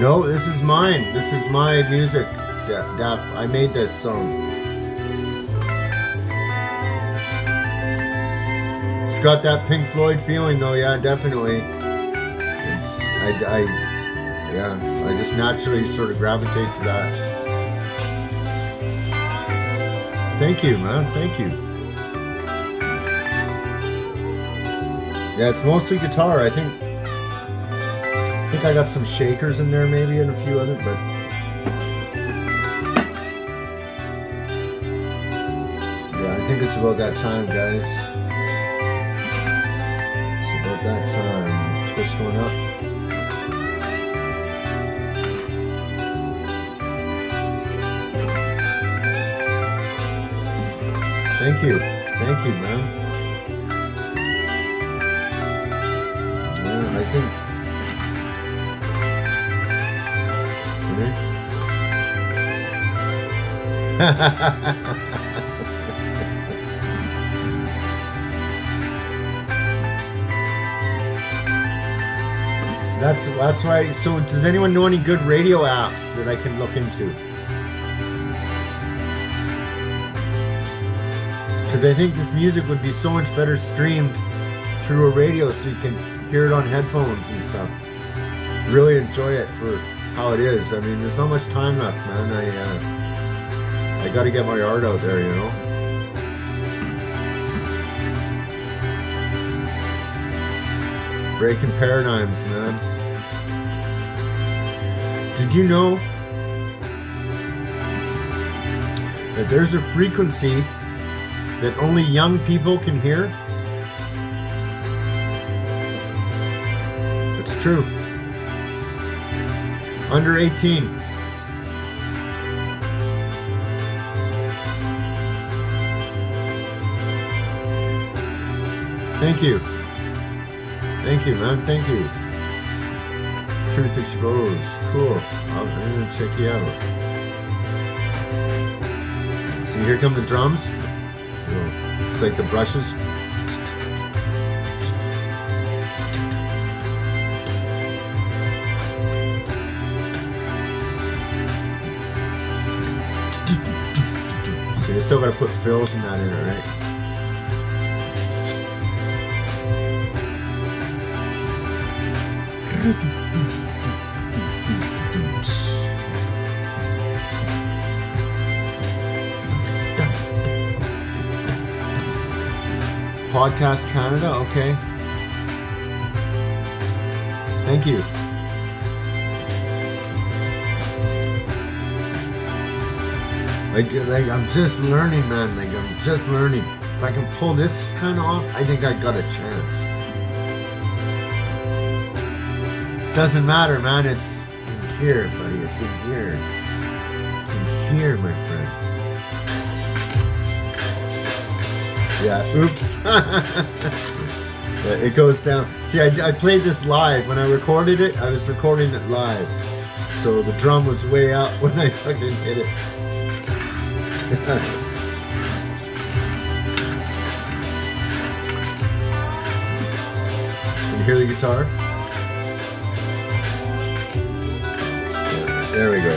No, this is mine. This is my music, Daph. I made this song. It's got that Pink Floyd feeling, though. Yeah, definitely. I just naturally sort of gravitate to that. Thank you, man. Thank you. Yeah, it's mostly guitar. I think I got some shakers in there, maybe, and a few other, but yeah, I think it's about that time, guys. It's about that time. Twist one up. Thank you, man. Yeah, I think. So that's why. So does anyone know any good radio apps that I can look into? Because I think this music would be so much better streamed through a radio, so you can hear it on headphones and stuff. Really enjoy it for how it is. I mean, there's not much time left, man. I got to get my art out there, you know. Breaking paradigms, man. Did you know that there's a frequency that only young people can hear? It's true. Under 18. Thank you. Thank you, man. Thank you. Truth Exposed. Cool. I'm gonna check you out. See, here come the drums. It's like the brushes. See, I still gotta put fills in that in it, right? Podcast Canada, okay. Thank you. Like I'm just learning, man. Like I'm just learning. If I can pull this kind of off, I think I got a chance. Doesn't matter, man. It's in here, buddy. It's in here. It's in here, my friend. Yeah, oops. Yeah, it goes down. See, I played this live. When I recorded it, I was recording it live. So the drum was way out when I fucking hit it. Can you hear the guitar? Yeah, there we go.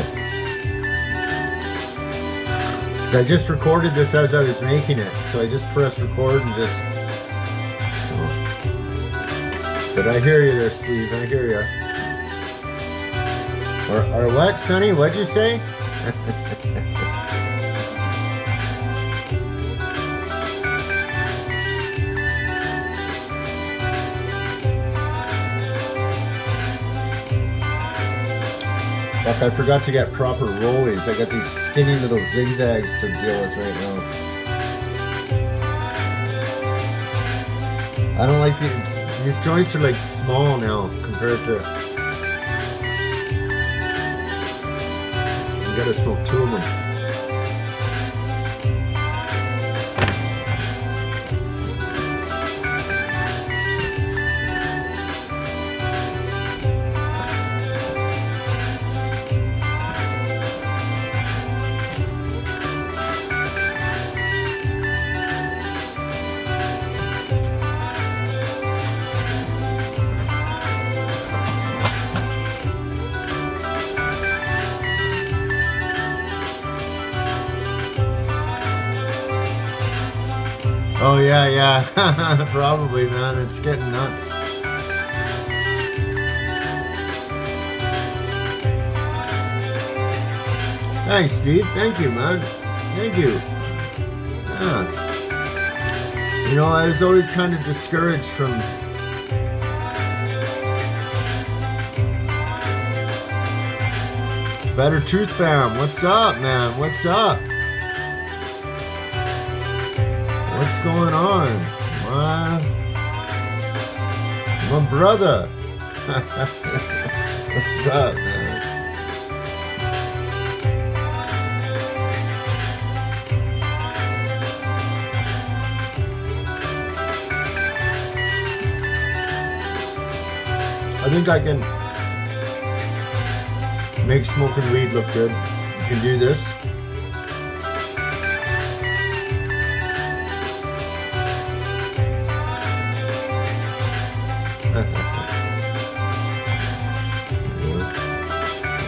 I just recorded this as I was making it, so I just pressed record and just. So. But I hear you there, Steve. I hear you. Or what, Sonny? What'd you say? Fuck, I forgot to get proper rollies. I got these skinny little zigzags to deal with right now. I don't like these joints are like small now compared to. You gotta smoke two of them. Oh yeah, probably, man. It's getting nuts. Thanks, Steve. Thank you, man. Thank you. Yeah. You know, I was always kind of discouraged from Better Truth Fam. What's up, man? What's up? What's going on? My brother. What's up, man? I think I can make smoking weed look good. You can do this.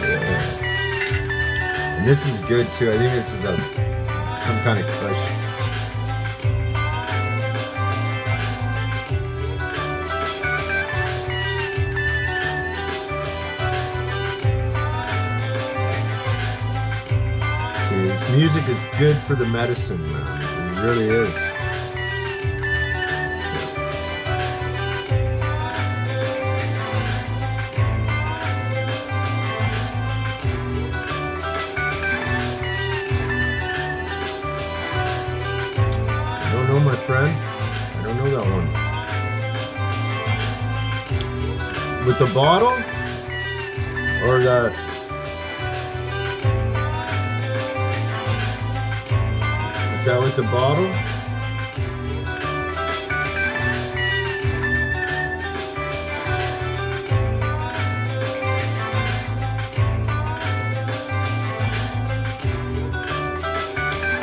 Yeah. And this is good too. I think this is some kind of kush. This music is good for the medicine, man. It really is. I don't know, my friend. I don't know that one. With the bottle? Or the... Is that with the bottle?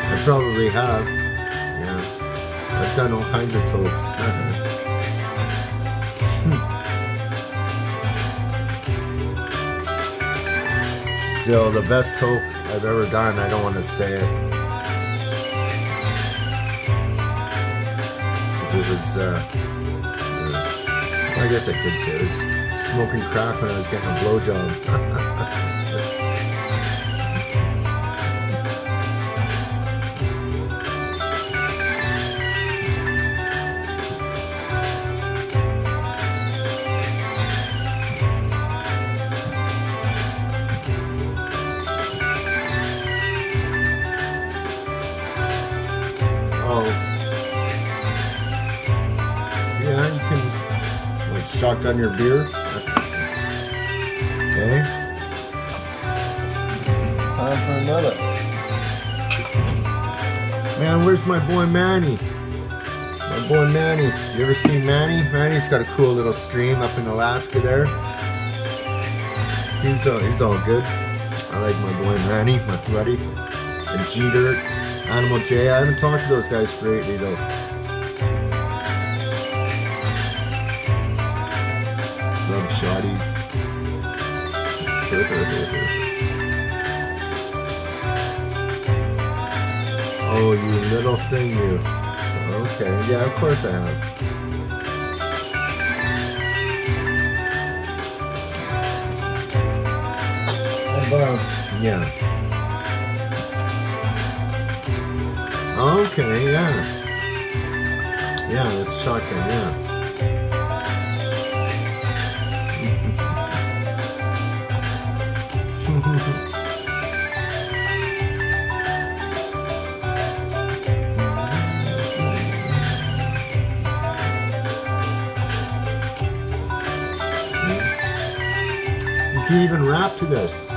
I probably have. Yeah. I've done all kinds of topes. Still, the best taupe I've ever done, I don't want to say it. It was, I guess I could say it was smoking crack when I was getting a blowjob. Oh. Yeah, you can like shotgun your beer. Okay. Time for another. Man, where's my boy Manny? My boy Manny. You ever seen Manny? Manny's got a cool little stream up in Alaska there. He's all good. I like my boy Manny, my buddy. And G-Dirt, Animal J. I haven't talked to those guys lately though. Love shotties. Oh, you little thing, you. Okay, yeah, of course I have. Yeah. Okay, yeah. Yeah, it's shotgun, yeah. You can even rap to this.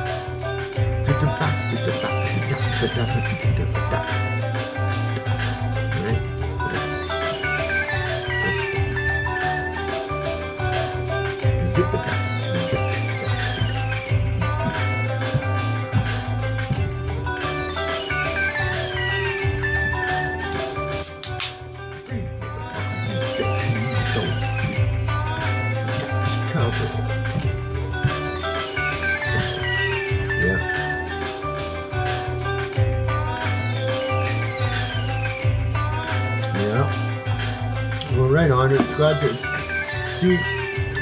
Well, right on. It's glad to see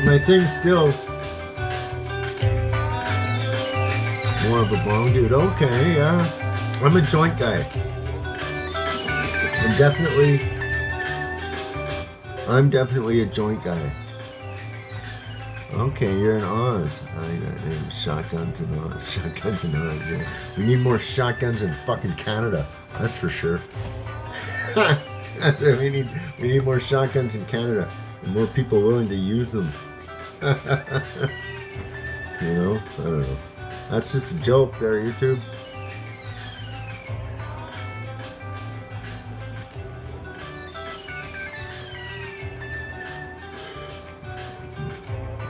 my thing still. More of a bong dude. Okay, yeah. I'm a joint guy. I'm definitely a joint guy. Okay, you're in Oz. Shotguns in Oz. Shotguns in Oz, yeah. We need more shotguns in fucking Canada. That's for sure. we need more shotguns in Canada and more people willing to use them. You know, I don't know. That's just a joke there, YouTube.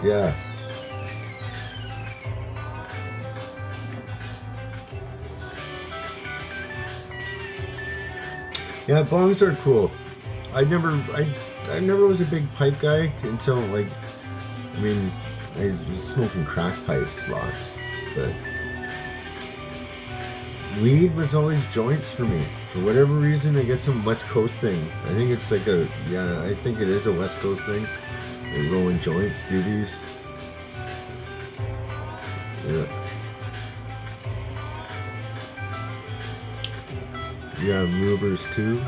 Yeah. Yeah, bongs are cool. I never was a big pipe guy until like I mean, I was smoking crack pipes lots, but weed was always joints for me. For whatever reason, I guess some West Coast thing. I think it's like I think it is a West Coast thing. Like rolling joints, duties. Yeah. Yeah, movers too.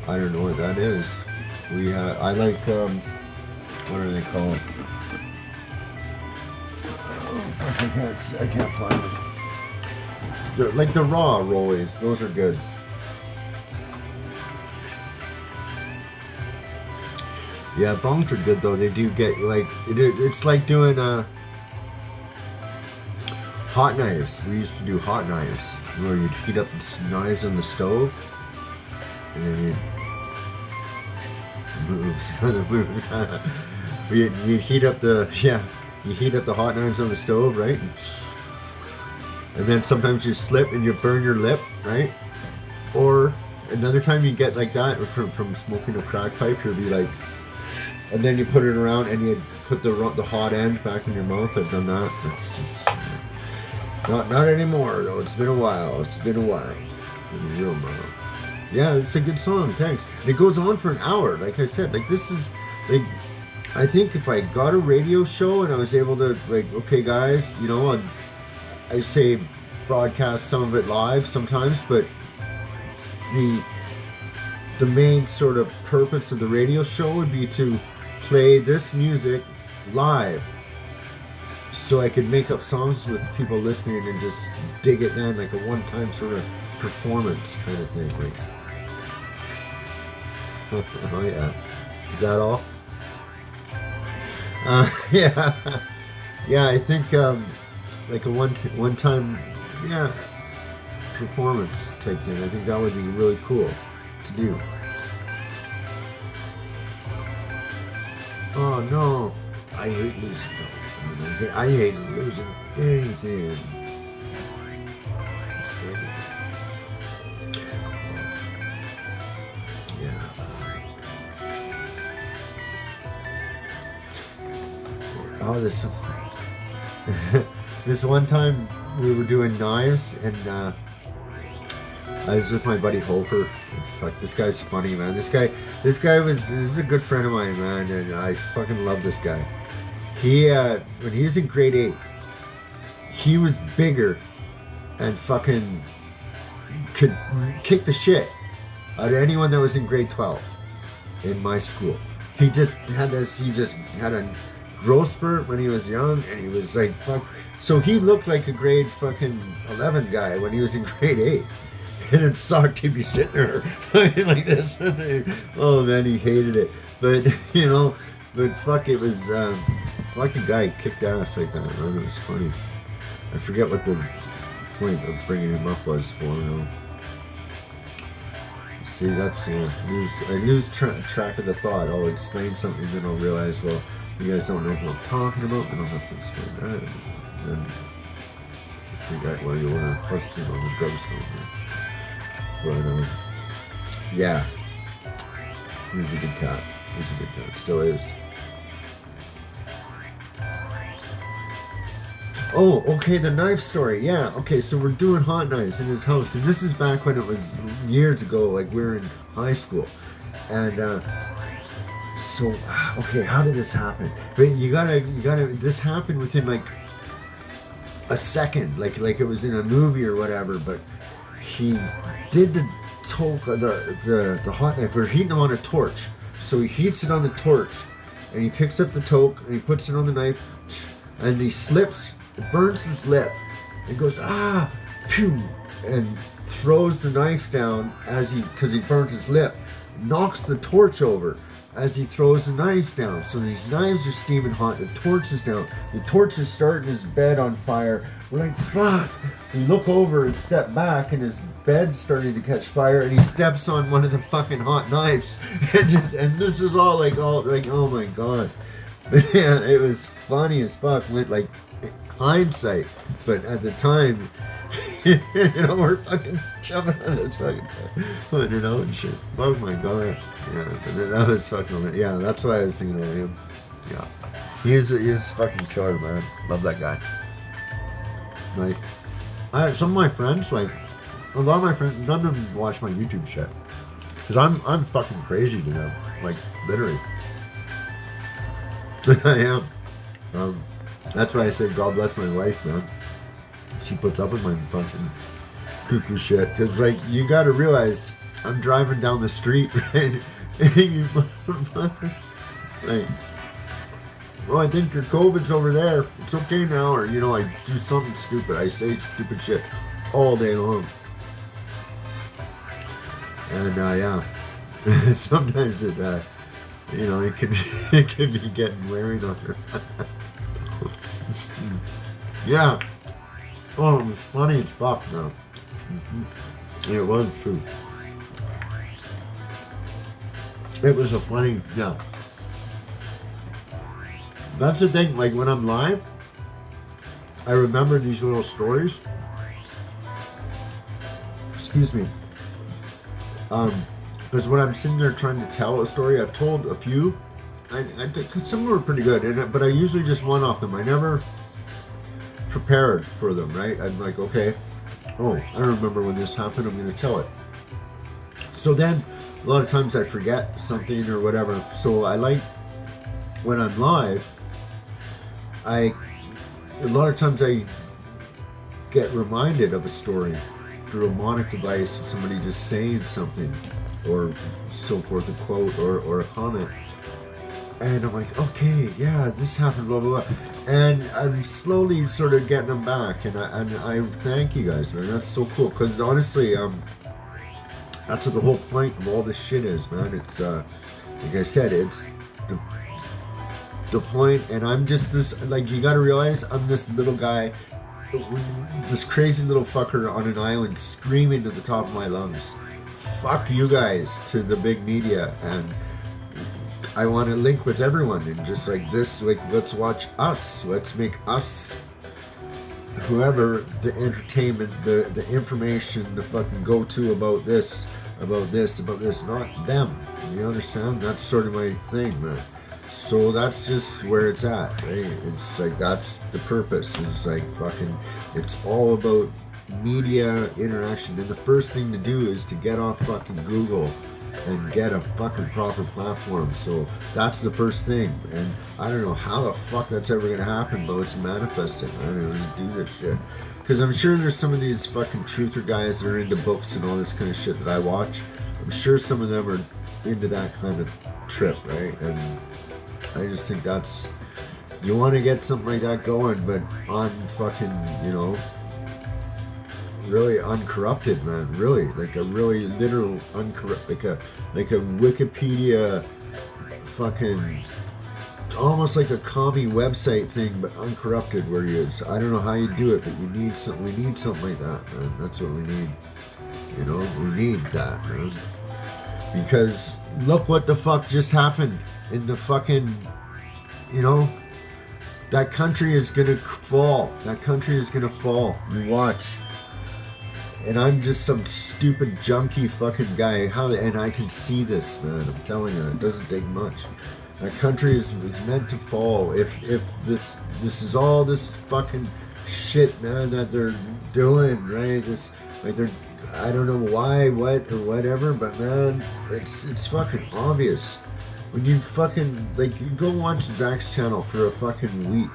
I don't know what that is. I like, what do they call it? I can't find them. Like the raw rollies, those are good. Yeah, bongs are good though. They do get like it's like doing hot knives. We used to do hot knives where you'd heat up the knives on the stove and then you'd heat up the you heat up the hot knives on the stove, right? And then sometimes you slip and you burn your lip, right? Or another time you get like that from smoking a crack pipe, you'll be like, and then you put it around and you put the hot end back in your mouth. I've done that. It's just not anymore though. It's been a while. It's been a while. Real man. Yeah, it's a good song. Thanks. It goes on for an hour. Like I said, like this is like. I think if I got a radio show and I was able to, like, okay guys, you know, I say broadcast some of it live sometimes, but the main sort of purpose of the radio show would be to play this music live so I could make up songs with people listening and just dig it then, like a one-time sort of performance kind of thing. Like, oh yeah. Is that all? Yeah, I think like a one-time, performance type thing. I think that would be really cool to do. Oh no, I hate losing. No, I hate losing anything. Oh, this one time we were doing knives and I was with my buddy Hofer. Fuck, this guy's funny, man. This is a good friend of mine, man, and I fucking love this guy. He when he was in grade 8, he was bigger and fucking could kick the shit out of anyone that was in grade 12 in my school. He just had a growth spurt when he was young, and he was like, fuck. So he looked like a grade fucking 11 guy when he was in grade 8. And it sucked. He'd be sitting there like this. Oh man, he hated it. But, you know, fuck, it was, fucking guy kicked ass like that, man. It was funny. I forget what the point of bringing him up was for, you know. See, that's, I lose track of the thought. I'll explain something, then I'll realize, well, you guys don't know what I'm talking about, then I'll have to explain that. And then forget where you were, plus, you know, the drugstore. But, yeah. He was a good cat. He's a good cat. Still is. Oh, okay, the knife story. Yeah, okay, so we're doing hot knives in his house. And this is back when it was years ago, like we were in high school. And, so, okay, how did this happen? But you gotta, this happened within like a second, like it was in a movie or whatever, but he did the hot knife, we're heating them on a torch. So he heats it on the torch, and he picks up the toke, and he puts it on the knife, and he slips, it burns his lip, and goes, phew, and throws the knife down because he burned his lip, knocks the torch over as he throws the knives down. So these knives are steaming hot, the torch is down, the torch is starting his bed on fire. We're like, fuck. We look over and step back, and his bed's starting to catch fire, and he steps on one of the fucking hot knives. And this is all like, oh my god. Man, it was funny as fuck with like hindsight. But at the time, You know, we're fucking jumping on this fucking putting it out and shit. Oh my god. Yeah, but that was fucking, yeah, that's why I was thinking of him. Yeah. He's fucking killer, man. Love that guy. Like, some of my friends, like, a lot of my friends, none of them watch my YouTube shit. Because I'm fucking crazy to them. Like, literally. I am. That's why I say God bless my wife, man. She puts up with my fucking cuckoo shit. Because, like, you gotta realize, I'm driving down the street, right? And you motherfucker, like, well, I think your COVID's over there. It's okay now. Or, you know, I do something stupid. I say stupid shit all day long. And, yeah. Sometimes it, you know, it can be getting wearing on her. Yeah. Oh, it was funny as fuck, though. It was true. It was a funny, yeah. That's the thing, like when I'm live, I remember these little stories. Excuse me. Because when I'm sitting there trying to tell a story, I've told a few. Some were pretty good, but I usually just one off them. I never prepared for them, right? I'm like, okay, oh, I remember when this happened, I'm going to tell it. So then, a lot of times I forget something or whatever. So I like, when I'm live, a lot of times I get reminded of a story through a mnemonic device of somebody just saying something or so forth, a quote or a comment. And I'm like, okay, yeah, this happened, blah, blah, blah. And I'm slowly sort of getting them back. And I thank you guys, man. That's so cool. Because honestly, that's what the whole point of all this shit is, man. It's, like I said, it's the point. And I'm just this, like, you got to realize I'm this little guy, this crazy little fucker on an island screaming to the top of my lungs. Fuck you guys to the big media. And I want to link with everyone and just like this, like, let's watch us. Let's make us, whoever, the entertainment, the information, the fucking go-to about this, not them. You understand? That's sort of my thing, man. So that's just where it's at, right? It's like, that's the purpose. It's like fucking, it's all about media interaction. And the first thing to do is to get off fucking Google and get a fucking proper platform. So that's the first thing. And I don't know how the fuck that's ever gonna happen, but it's manifesting. I don't know, just do this shit. Because I'm sure there's some of these fucking truther guys that are into books and all this kind of shit that I watch. I'm sure some of them are into that kind of trip, right? And I just think that's, you want to get something like that going, but on fucking, you know, really uncorrupted, man. Really, like a really literal uncorrupted, like a Wikipedia, fucking, almost like a commie website thing, but uncorrupted. Where you, I don't know how you do it, but you need something. We need something like that, man. That's what we need. You know, we need that, man. Because look what the fuck just happened in the fucking, you know, that country is gonna fall. That country is gonna fall. You watch. And I'm just some stupid junkie fucking guy. And I can see this, man. I'm telling you, it doesn't take much. That country is meant to fall if this is all this fucking shit, man, that they're doing, right? It's like they're, I don't know why, what, or whatever, but man, it's fucking obvious. When you fucking, like, you go watch Zach's channel for a fucking week,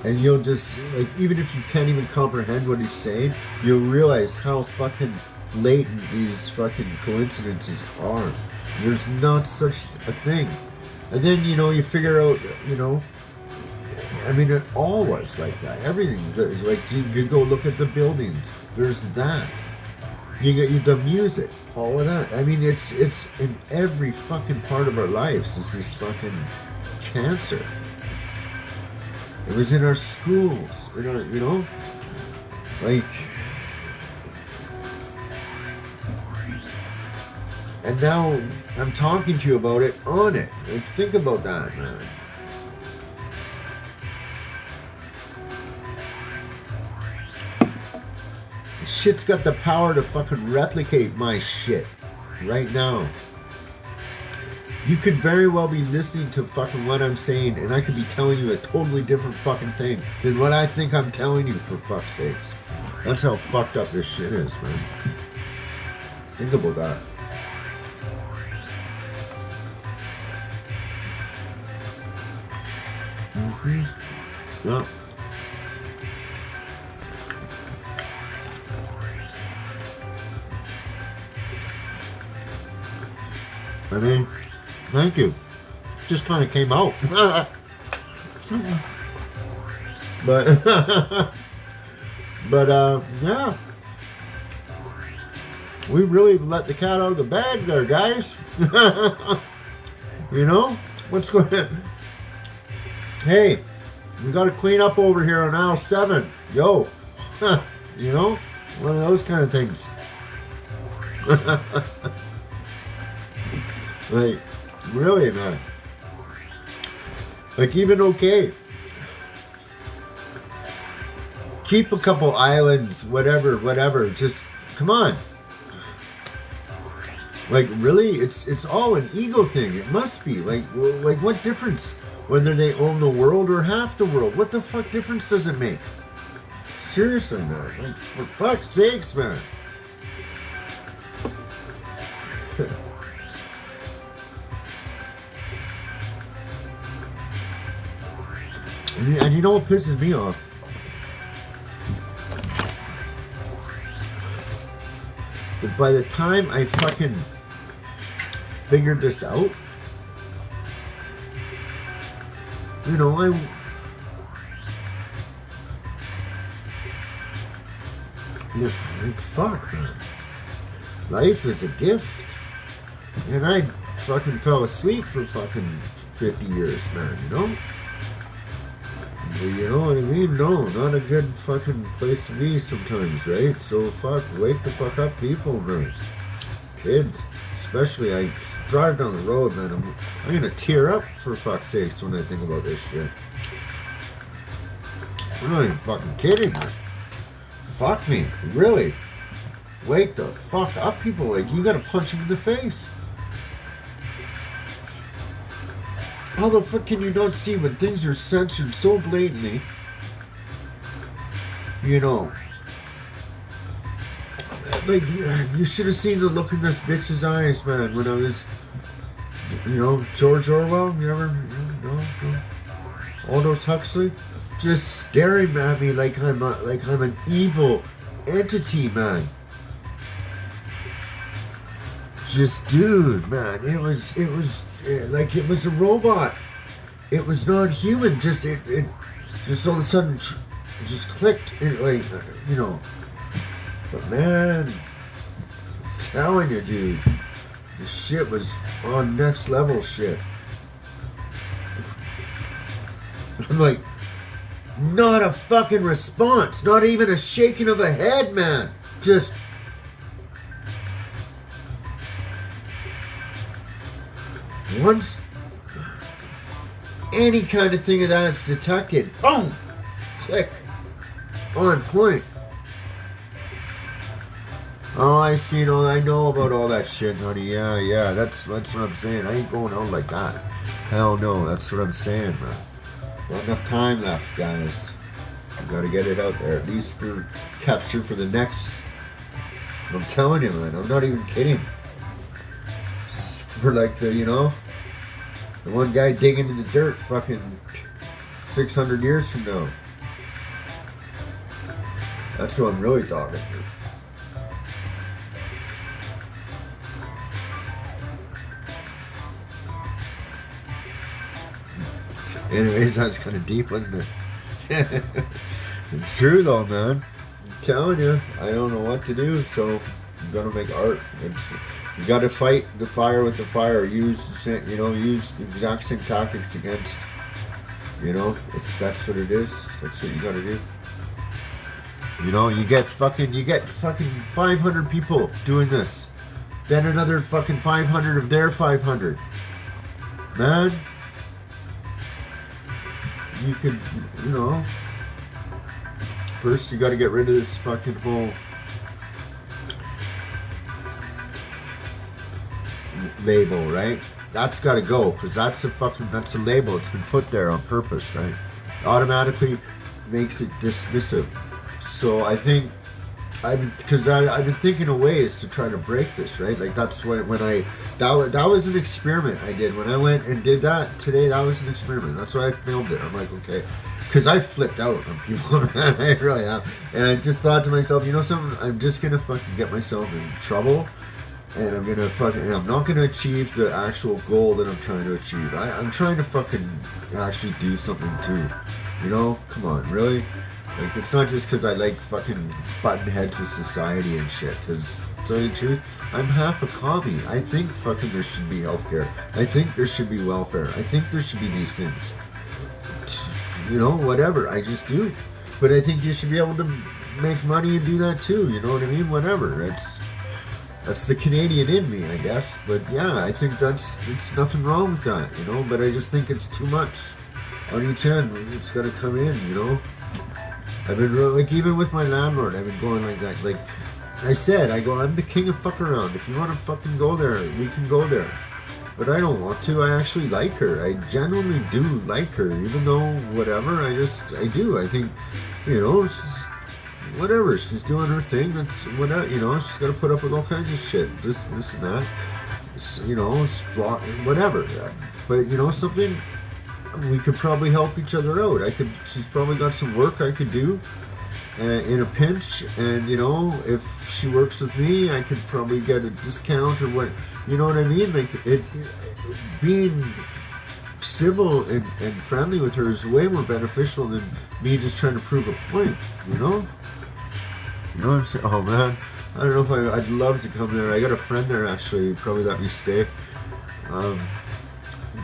and you'll just, like, even if you can't even comprehend what he's saying, you'll realize how fucking blatant these fucking coincidences are. There's not such a thing. And then, you know, you figure out, you know, I mean, it all was like that. Everything, like, you go look at the buildings. There's that. You get the music, all of that. I mean, it's in every fucking part of our lives. It's this fucking cancer. It was in our schools, in our, you know, like, and now I'm talking to you about it on it. Like, think about that, man. Shit's got the power to fucking replicate my shit right now. You could very well be listening to fucking what I'm saying, and I could be telling you a totally different fucking thing than what I think I'm telling you, for fuck's sakes. That's how fucked up this shit is, man. Think about that. Yeah. I mean, thank you. Just kind of came out. but yeah. We really let the cat out of the bag there, guys. You know? What's going on? Hey, we got to clean up over here on aisle 7. Yo. You know? One of those kind of things. Like, really, man. Like, even okay. Keep a couple islands, whatever. Just, come on. Like, really? It's all an ego thing. It must be. Like, what difference? Whether they own the world or half the world. What the fuck difference does it make? Seriously, man. Like, for fuck's sakes, man. And you know what pisses me off? That by the time I fucking figured this out, you know, like, fuck, man. Life is a gift. And I fucking fell asleep for fucking 50 years, man, you know? You know what I mean? No, not a good fucking place to be sometimes, right? So fuck, wake the fuck up, people, man. Kids, especially. I drive down the road, man. I'm gonna tear up, for fuck's sakes, when I think about this shit. I'm not even fucking kidding, man. Fuck me, really. Wake the fuck up, people. Like, you gotta punch them in the face. How the fuck can you not see when things are censored so blatantly? You know. Like, you should have seen the look in this bitch's eyes, man, when I was, you know, George Orwell, you ever, no? Aldous Huxley? Just staring at me like I'm an evil entity, man. Just, dude, man, it was like it was a robot. It was not human. Just it just all of a sudden it just clicked. It, like, you know. But man, I'm telling you, dude, this shit was on next level shit. I'm like, not a fucking response. Not even a shaking of a head, man. Just. Once any kind of thing of that's detected, boom, click, on point. Oh, I see. No, I know about all that shit, honey. Yeah. That's what I'm saying. I ain't going out like that. Hell no. That's what I'm saying, man. Not enough time left, guys. I gotta get it out there, at least for capture for the next. I'm telling you, man. I'm not even kidding. For like the, you know, the one guy digging in the dirt fucking 600 years from now. That's what I'm really talking to. Anyways, that's kind of deep, wasn't it? It's true though, man. I'm telling you, I don't know what to do, so I'm gonna make art. You gotta fight the fire with the fire. Use the exact same tactics against. You know, that's what it is. That's what you gotta do. You know, you get fucking 500 people doing this, then another fucking 500 of their 500. Man, you could, you know. First, you gotta get rid of this fucking whole label, right? That's got to go because that's a label. It's been put there on purpose, right? Automatically makes it dismissive. So I think I've been thinking of ways to try to break this, right? Like that's when that was an experiment I did when I went and did that today. That was an experiment. That's why I filmed it. I'm like, okay, because I flipped out on people, man. I really have, and I just thought to myself, you know something? I'm just gonna fucking get myself in trouble, and I'm not gonna achieve the actual goal that I'm trying to achieve. I'm trying to fucking actually do something too. You know, come on, really? Like, it's not just because I like fucking button heads with society and shit. Because, to tell you the truth, I'm half a commie. I think fucking there should be healthcare. I think there should be welfare. I think there should be these things. You know, whatever. I just do. But I think you should be able to make money and do that too. You know what I mean? Whatever. That's the Canadian in me, I guess. But yeah, I think it's nothing wrong with that, you know? But I just think it's too much on each end. It's got to come in, you know? I've been like, even with my landlord, I've been going like that. Like I said, I'm the king of fuck around. If you want to fucking go there, we can go there. But I don't want to. I actually like her. I genuinely do like her, even though whatever. I do. I think, you know, she's whatever. She's doing her thing. That's whatever. You know, she's got to put up with all kinds of shit. This and that. You know, whatever. But you know something. We could probably help each other out. She's probably got some work I could do in a pinch, and you know, if she works with me, I could probably get a discount or what. You know what I mean? Like being civil and friendly with her is way more beneficial than me just trying to prove a point. You know? You know what I'm saying? Oh man, I don't know if I'd love to come there. I got a friend there actually. Who probably let me stay.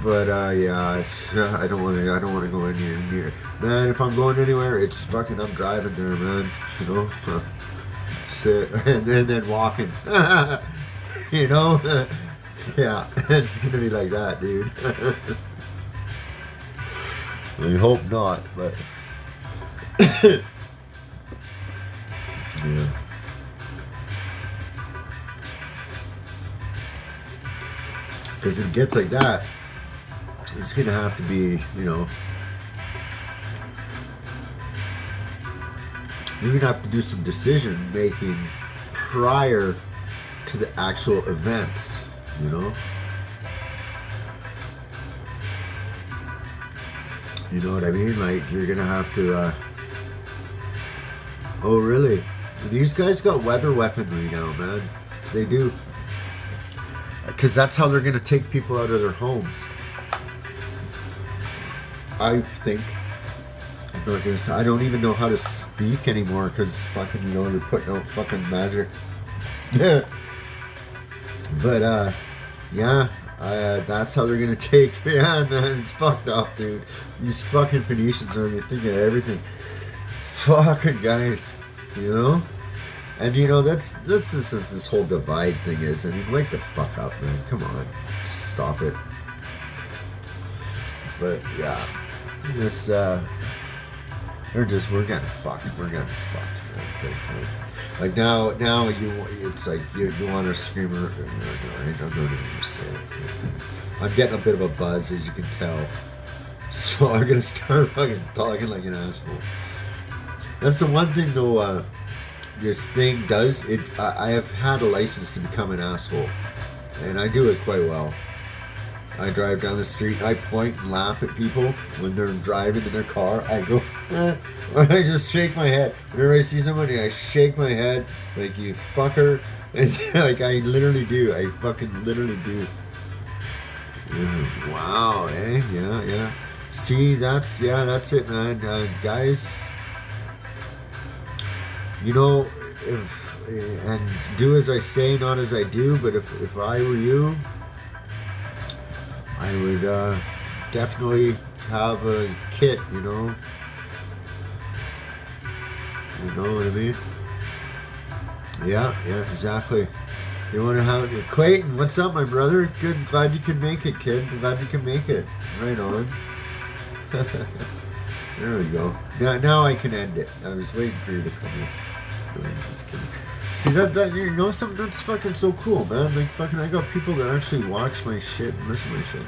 But yeah, I don't want to go in near. Man, if I'm going anywhere, it's fucking. I'm driving there, man. You know, sit and then walking. You know, yeah, it's gonna be like that, dude. I hope not, but yeah. Because it gets like that. It's gonna have to be, you know, you're gonna have to do some decision making prior to the actual events, you know? You know what I mean? Like, you're gonna have to, oh really? These guys got weather weaponry now, man. They do. Because that's how they're gonna take people out of their homes. I think. I'm not gonna say, I don't even know how to speak anymore because fucking, you know, you're putting out fucking magic. Yeah. But, yeah, that's how they're gonna take me. Yeah, man, it's fucked up, dude. These fucking Phoenicians are thinking of everything. Fucking guys, you know? And, you know, that's this whole divide thing is. I mean, wake the fuck up, man. Come on. Stop it. But, yeah. We're getting fucked. We're getting fucked, man. Like now it's like you want to scream. I'm not even gonna say it. I'm getting a bit of a buzz, as you can tell. So I'm gonna start fucking talking like an asshole. That's the one thing, though. This thing does it. I have had a license to become an asshole, and I do it quite well. I drive down the street, I point and laugh at people when they're driving in their car. I go, or I just shake my head. Whenever I see somebody, I shake my head like, you fucker. And like, I literally do. I fucking literally do. Yeah. Wow, eh? Yeah. See, that's it, man. Guys, you know, and do as I say, not as I do. But if I were you, I would definitely have a kit, you know? You know what I mean? Yeah, exactly. You want to have... Clayton, what's up, my brother? Good, glad you could make it, kid. Glad you can make it. Right on. There we go. Now I can end it. I was waiting for you to come in. No, I'm just kidding. See that you know something that's fucking so cool, man. Like fucking, I got people that actually watch my shit and listen to my shit.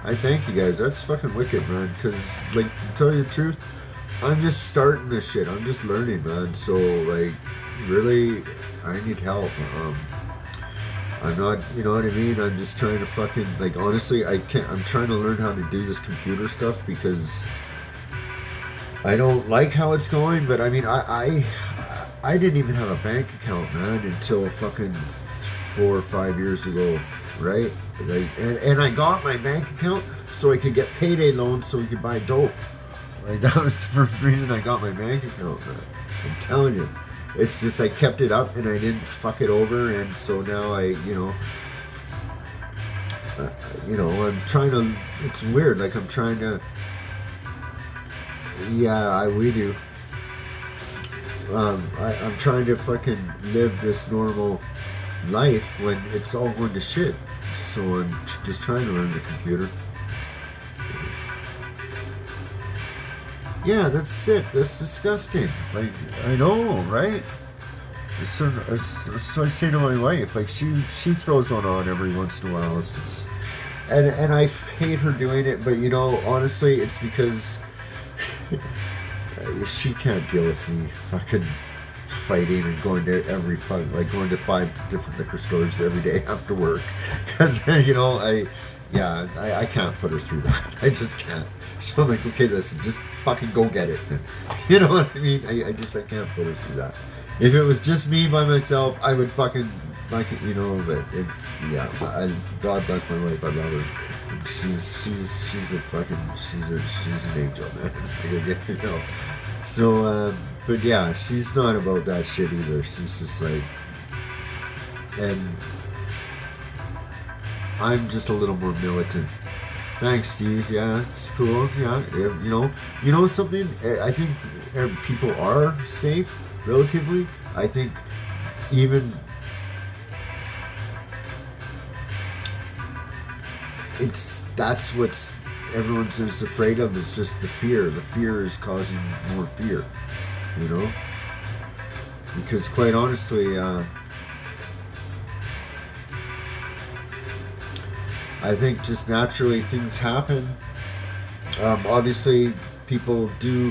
I thank you guys. That's fucking wicked, man. Cause like to tell you the truth, I'm just starting this shit. I'm just learning, man. So like, really, I need help. I'm not, you know what I mean? I'm just trying to fucking, like, honestly, I'm trying to learn how to do this computer stuff because I don't like how it's going, but I mean, I didn't even have a bank account, man, until fucking 4 or 5 years ago, right? Like, and I got my bank account so I could get payday loans so we could buy dope. Like, that was the first reason I got my bank account, man. I'm telling you. It's just I kept it up and I didn't fuck it over, and so now I'm trying to. It's weird. Like I'm trying to. Yeah, we do. I'm trying to fucking live this normal life when it's all going to shit. So I'm just trying to learn the computer. Yeah, that's sick. That's disgusting. Like, I know, right? It's what I say to my wife. Like, she throws one on every once in a while. It's just, and I hate her doing it, but you know, honestly, it's because she can't deal with me fucking fighting and going to going to 5 different liquor stores every day after work. Because, you know, I can't put her through that. I just can't. So I'm like, okay, listen, just fucking go get it. You know what I mean? I can't put her through that. If it was just me by myself, I would fucking, you know, but it's, yeah, God bless my wife, I love her. And she's an angel, man. You know? So, but yeah, she's not about that shit either. She's just like, and I'm just a little more militant. Thanks, Steve. Yeah, it's cool. Yeah, you know something. I think people are safe, relatively. I think even that's what's everyone's just afraid of. Is just the fear. The fear is causing more fear. You know, because quite honestly, I think just naturally things happen. Obviously, people do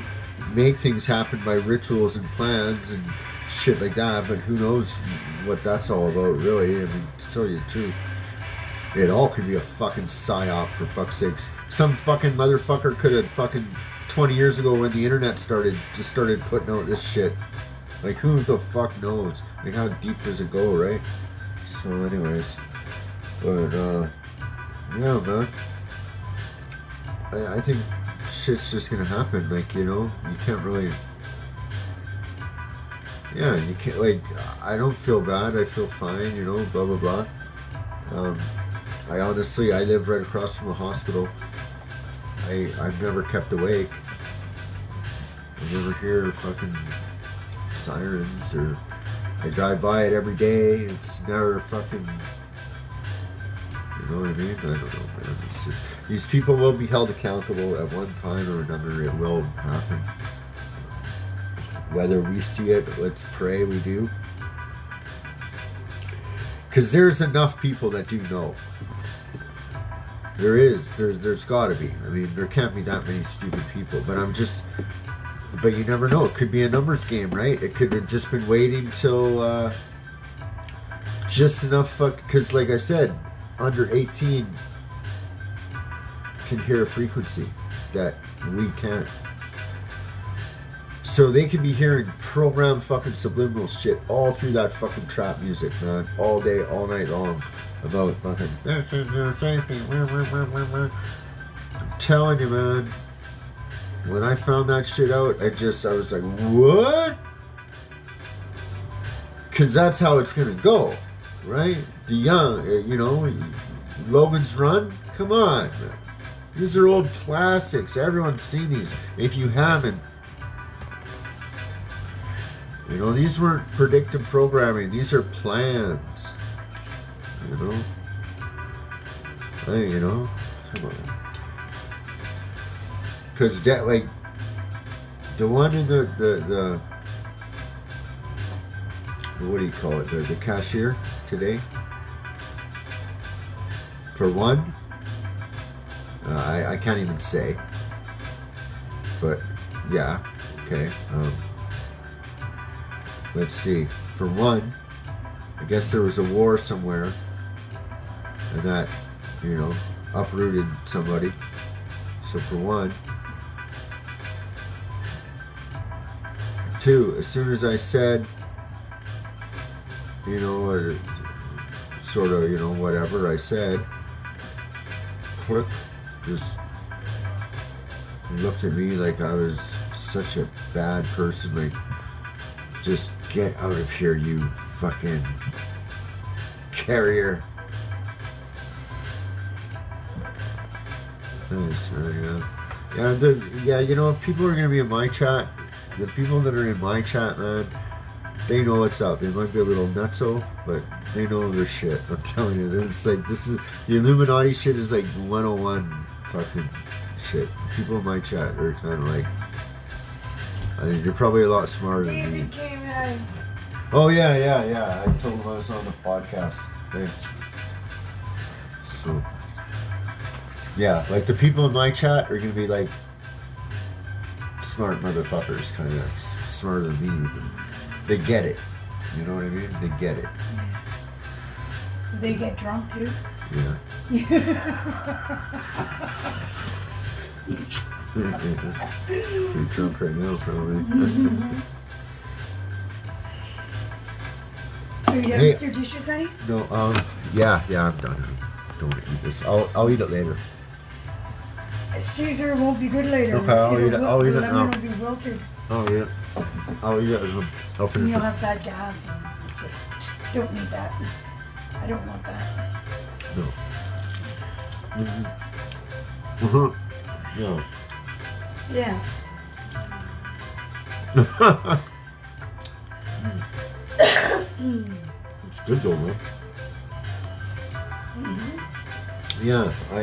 make things happen by rituals and plans and shit like that, but who knows what that's all about, really. I mean, to tell you the truth, it all could be a fucking psyop, for fuck's sakes. Some fucking motherfucker could have fucking 20 years ago when the internet started putting out this shit. Like, who the fuck knows? Like, how deep does it go, right? So anyways, but yeah, man. I think shit's just gonna happen. Like, you know, you can't really. Yeah, you can't. Like, I don't feel bad. I feel fine. You know, blah blah blah. I live right across from a hospital. I've never kept awake. I never hear fucking sirens, or I drive by it every day. It's never fucking. You know what I mean? I don't know, man. It's just, these people will be held accountable at one time or another. It will happen. Whether we see it, let's pray we do. Because there's enough people that do know. There's gotta be. I mean, there can't be that many stupid people. But you never know. It could be a numbers game, right? It could have just been waiting till just enough because like I said, under 18 can hear a frequency that we can't. So they can be hearing programmed fucking subliminal shit all through that fucking trap music, man. All day, all night long. About fucking. I'm telling you, man. When I found that shit out, I was like, what? Because that's how it's gonna go, right? The young, you know, Logan's Run. Come on, man. These are old classics. Everyone's seen these. If you haven't, you know, these weren't predictive programming. These are plans. You know? Hey, you know? Come on. Because that, like, the one in the what do you call it? The cashier today. For one, I can't even say. But yeah, okay. Let's see. For one, I guess there was a war somewhere, and that, you know, uprooted somebody. So for one. Two, as soon as I said, you know, sort of, you know, whatever I said, click, just looked at me like I was such a bad person, like, just get out of here, you fucking carrier. Nice, yeah, you know, if people are gonna be in my chat, the people that are in my chat, man, they know what's up. They might be a little nutso, but they know their shit. I'm telling you, it's like, this is, the Illuminati shit is like 101 fucking shit. People in my chat are kind of like, I mean, you're probably a lot smarter than me. David came in. Oh yeah. I told him I was on the podcast. Thanks. So, yeah, like the people in my chat are gonna be like smart motherfuckers, kind of smarter than me. They get it. You know what I mean? They get it. Do they get drunk too? Yeah. Pretty drunk right now, probably. Are you done with your dishes, honey? No, yeah, I'm done. Don't want to eat this. I'll eat it later. Caesar won't be good later. Okay, I'll eat it. I'll eat it lemon now. will be wilted. I'll eat it. I'll eat it. I'll And finish you'll it. have that gas. And it's just, don't need that. I don't want that. No. No. Yeah. It's good though, man. Yeah, I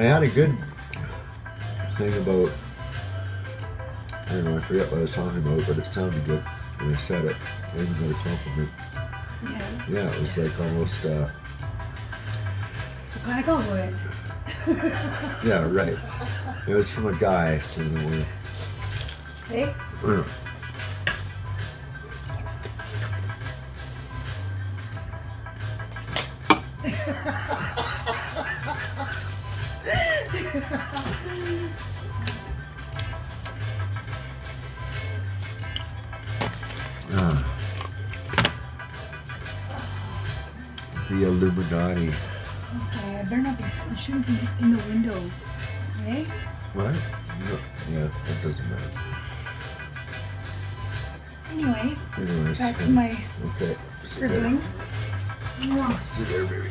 had a good thing about, I don't know, I forget what I was talking about, but it sounded good when I said it. I even got a compliment. Yeah. Yeah, it was like almost, What kind of compliment? yeah, right. It was from a guy, so you know, Hey? The Illuminati. Okay, I better not be, I shouldn't be in the window. Hey? What? No, yeah, that doesn't matter. Anyway, Anyways. back to my Okay. scribbling. Mwah. Sit there, baby.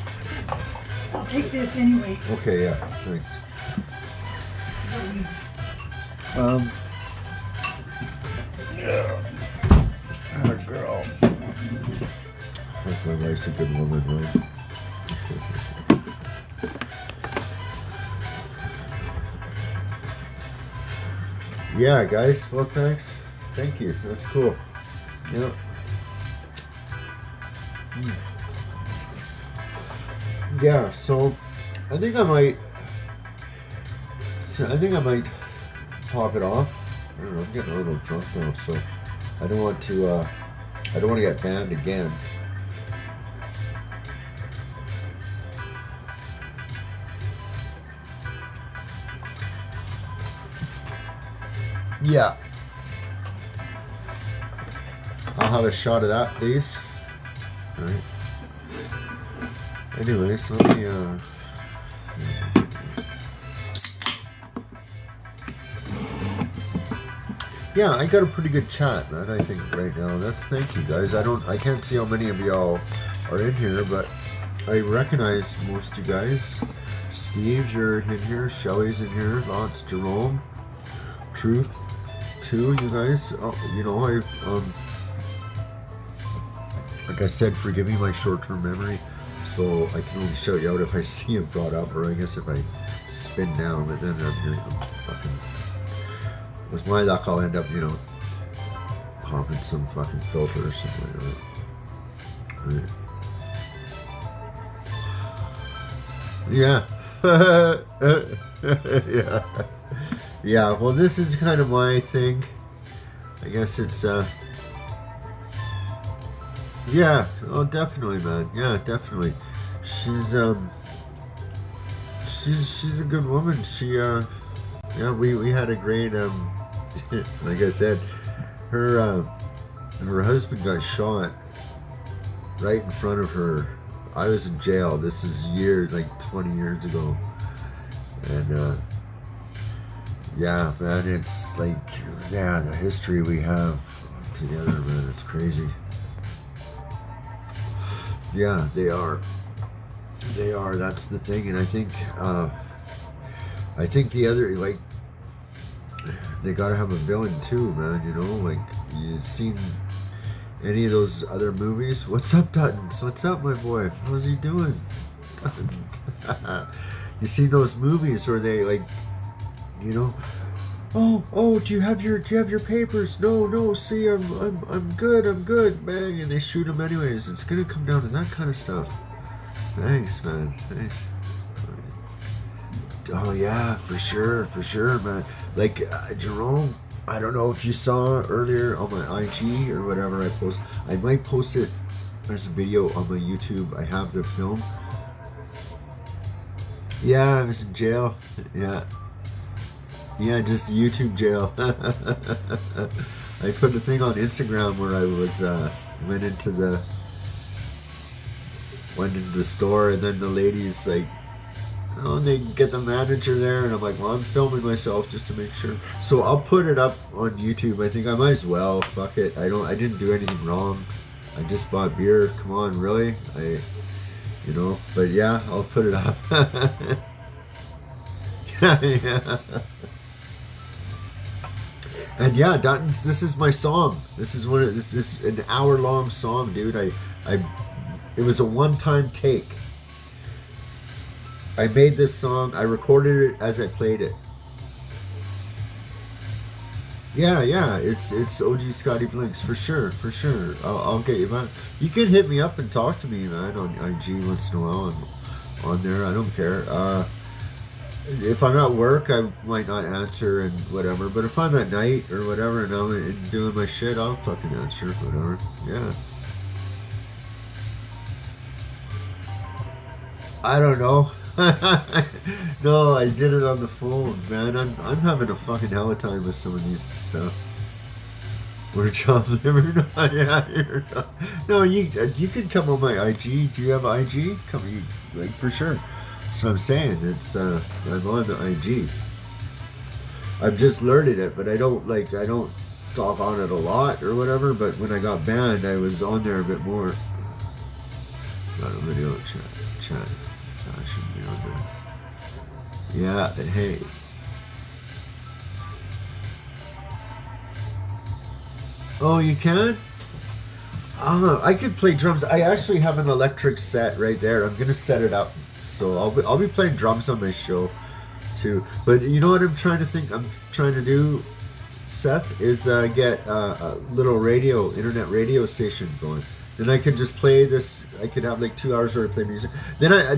I'll take this anyway. Okay, yeah, thanks. Yeah. I'm a girl. My wife's a good woman, right? Yeah, guys. Well, thanks. Thank you. That's cool. Yeah. Yeah. So, I think I might pop it off. I don't know. I'm getting a little drunk now, so I don't want to get banned again. Yeah. I'll have a shot of that, please. All right. Anyways, let me, yeah, I got a pretty good chat, man, I think, right now. Thank you, guys. I can't see how many of y'all are in here, but I recognize most of you guys. Steve, you're in here. Shelly's in here. Lots. Jerome. Truth. Too, you guys. You know, like I said, forgive me my short-term memory, so I can only shout you out if I see it brought up, or I guess if I spin down, but then I'm fucking, with my luck, I'll end up, you know, pop in some fucking filter or something like that. Right. Yeah. Yeah. Yeah, well, this is kind of my thing. I guess it's, yeah, oh, definitely, man. Yeah, definitely. She's a good woman. Yeah, we had a great, like I said, her husband got shot right in front of her. I was in jail. This is like 20 years ago. And, yeah, man, it's like, yeah, the history we have together, man, it's crazy. Yeah, they are. They are, that's the thing. And I think the other, like, they gotta have a villain too, man, you know? Like, you seen any of those other movies? What's up, Duttons? What's up, my boy? How's he doing? You see those movies where they, like, you know, oh, do you have your papers? No, see, I'm good, man. And they shoot him anyways. It's gonna come down to that kind of stuff. Thanks, man. Thanks. Oh yeah, for sure, man. Like Jerome, I don't know if you saw earlier on my IG or whatever I post. I might post it as a video on my YouTube. I have the film. Yeah, I was in jail. Yeah, just YouTube jail. I put a thing on Instagram where I was went into the store, and then the ladies like, oh, and they get the manager there, and I'm like, well, I'm filming myself just to make sure. So I'll put it up on YouTube. I think I might as well. Fuck it. I didn't do anything wrong. I just bought beer. Come on, really? You know. But yeah, I'll put it up. Yeah. And yeah, Duttons, this is my song. This is an hour-long song, dude. It was a one-time take. I made this song. I recorded it as I played it. Yeah. It's OG Scotty Blinks for sure. I'll get you, man. You can hit me up and talk to me, man, on IG once in a while. I'm on there. I don't care. If I'm at work, I might not answer and whatever. But if I'm at night or whatever and I'm doing my shit, I'll fucking answer, whatever. Yeah. I don't know. No, I did it on the phone, man. I'm having a fucking hell of a time with some of these stuff. We're chopped liver. No, yeah, no, you can come on my IG. Do you have IG? Come, like, for sure. So I'm saying it's I'm on the IG. I've just learned it, but I don't talk on it a lot or whatever. But when I got banned, I was on there a bit more. Got a video chat. Fashion be on there. Yeah, hey. Oh, you can? I could play drums. I actually have an electric set right there. I'm gonna set it up. So I'll be playing drums on my show too. But you know what I'm trying to do, Seth, is get a little internet radio station going. Then I could just play this. I could have like 2 hours where I play music. Then I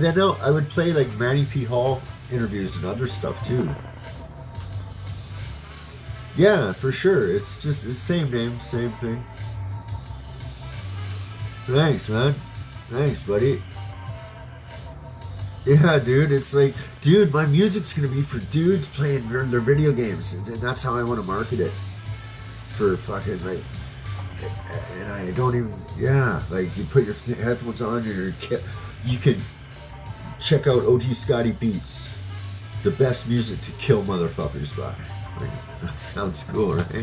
would play like Manny P. Hall interviews and other stuff too. Yeah, for sure. It's same name, same thing. Thanks, man. Thanks, buddy. Yeah, dude, it's like, dude, my music's gonna be for dudes playing their video games, and that's how I want to market it. For fucking, like, and I don't even, yeah, like, you put your headphones on and you can check out OG Scotty Beats, the best music to kill motherfuckers by. Like, that sounds cool, right?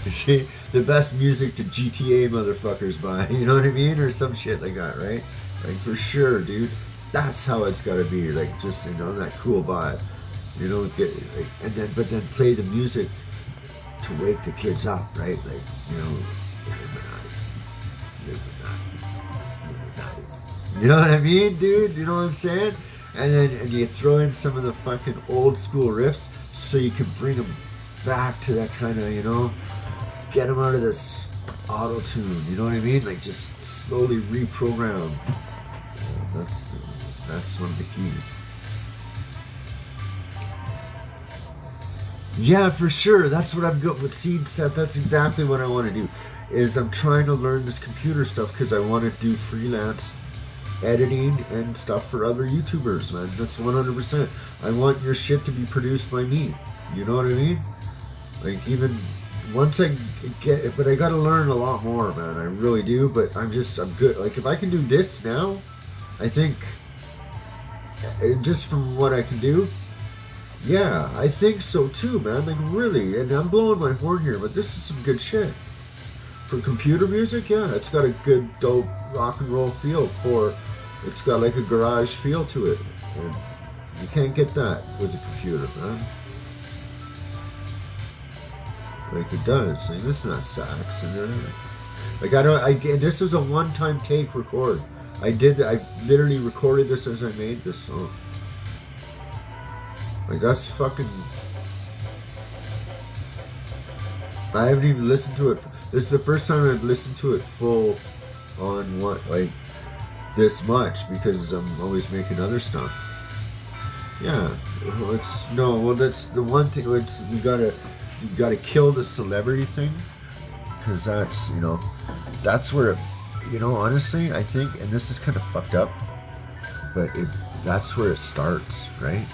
You see, the best music to GTA motherfuckers by, you know what I mean? Or some shit like that, right? Like, for sure, dude. That's how it's gotta be, like, just, you know, that cool vibe, you know, but then play the music to wake the kids up, right? Like, you know, you know what I mean, dude? You know what I'm saying? And you throw in some of the fucking old school riffs so you can bring them back to that kind of, you know, get them out of this auto tune. You know what I mean? Like just slowly reprogram. That's one of the keys. Yeah, for sure. That's what I've got with seed set. That's exactly what I want to do. Is I'm trying to learn this computer stuff because I want to do freelance editing and stuff for other YouTubers, man. That's 100%. I want your shit to be produced by me. You know what I mean? Like even once I get it, but I got to learn a lot more, man. I really do. But I'm good. Like if I can do this now, I think just from what I can do. Yeah, I think so too, man. Like really, and I'm blowing my horn here, but this is some good shit. For computer music, yeah, it's got a good, dope rock and roll feel. It's got like a garage feel to it, and you can't get that with the computer, man. Like it does. Like this is not sax, like this was a one-time take record. I literally recorded this as I made this song. Like that's fucking. I haven't even listened to it. This is the first time I've listened to it full on this much because I'm always making other stuff. Yeah, that's the one thing. You gotta kill the celebrity thing because that's where honestly I think, and this is kind of fucked up, but that's where it starts, right?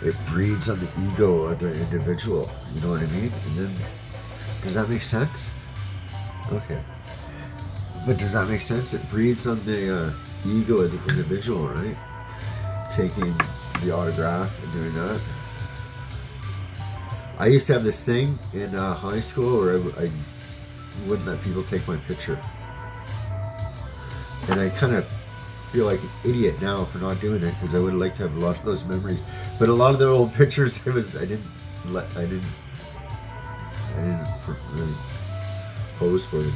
It breeds on the ego of the individual. You know what I mean? And then, does that make sense? Okay. But does that make sense? It breeds on the ego of the individual, right? Taking the autograph and doing that. I used to have this thing in high school where I wouldn't let people take my picture. And I kind of feel like an idiot now for not doing it because I would like to have a lot of those memories. But a lot of the old pictures, I didn't really pose for them.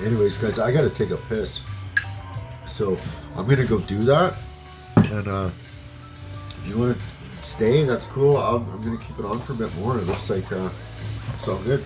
Anyways, guys, I gotta take a piss, so I'm gonna go do that. And if you want to stay, that's cool. I'm gonna keep it on for a bit more. It looks like it's all good.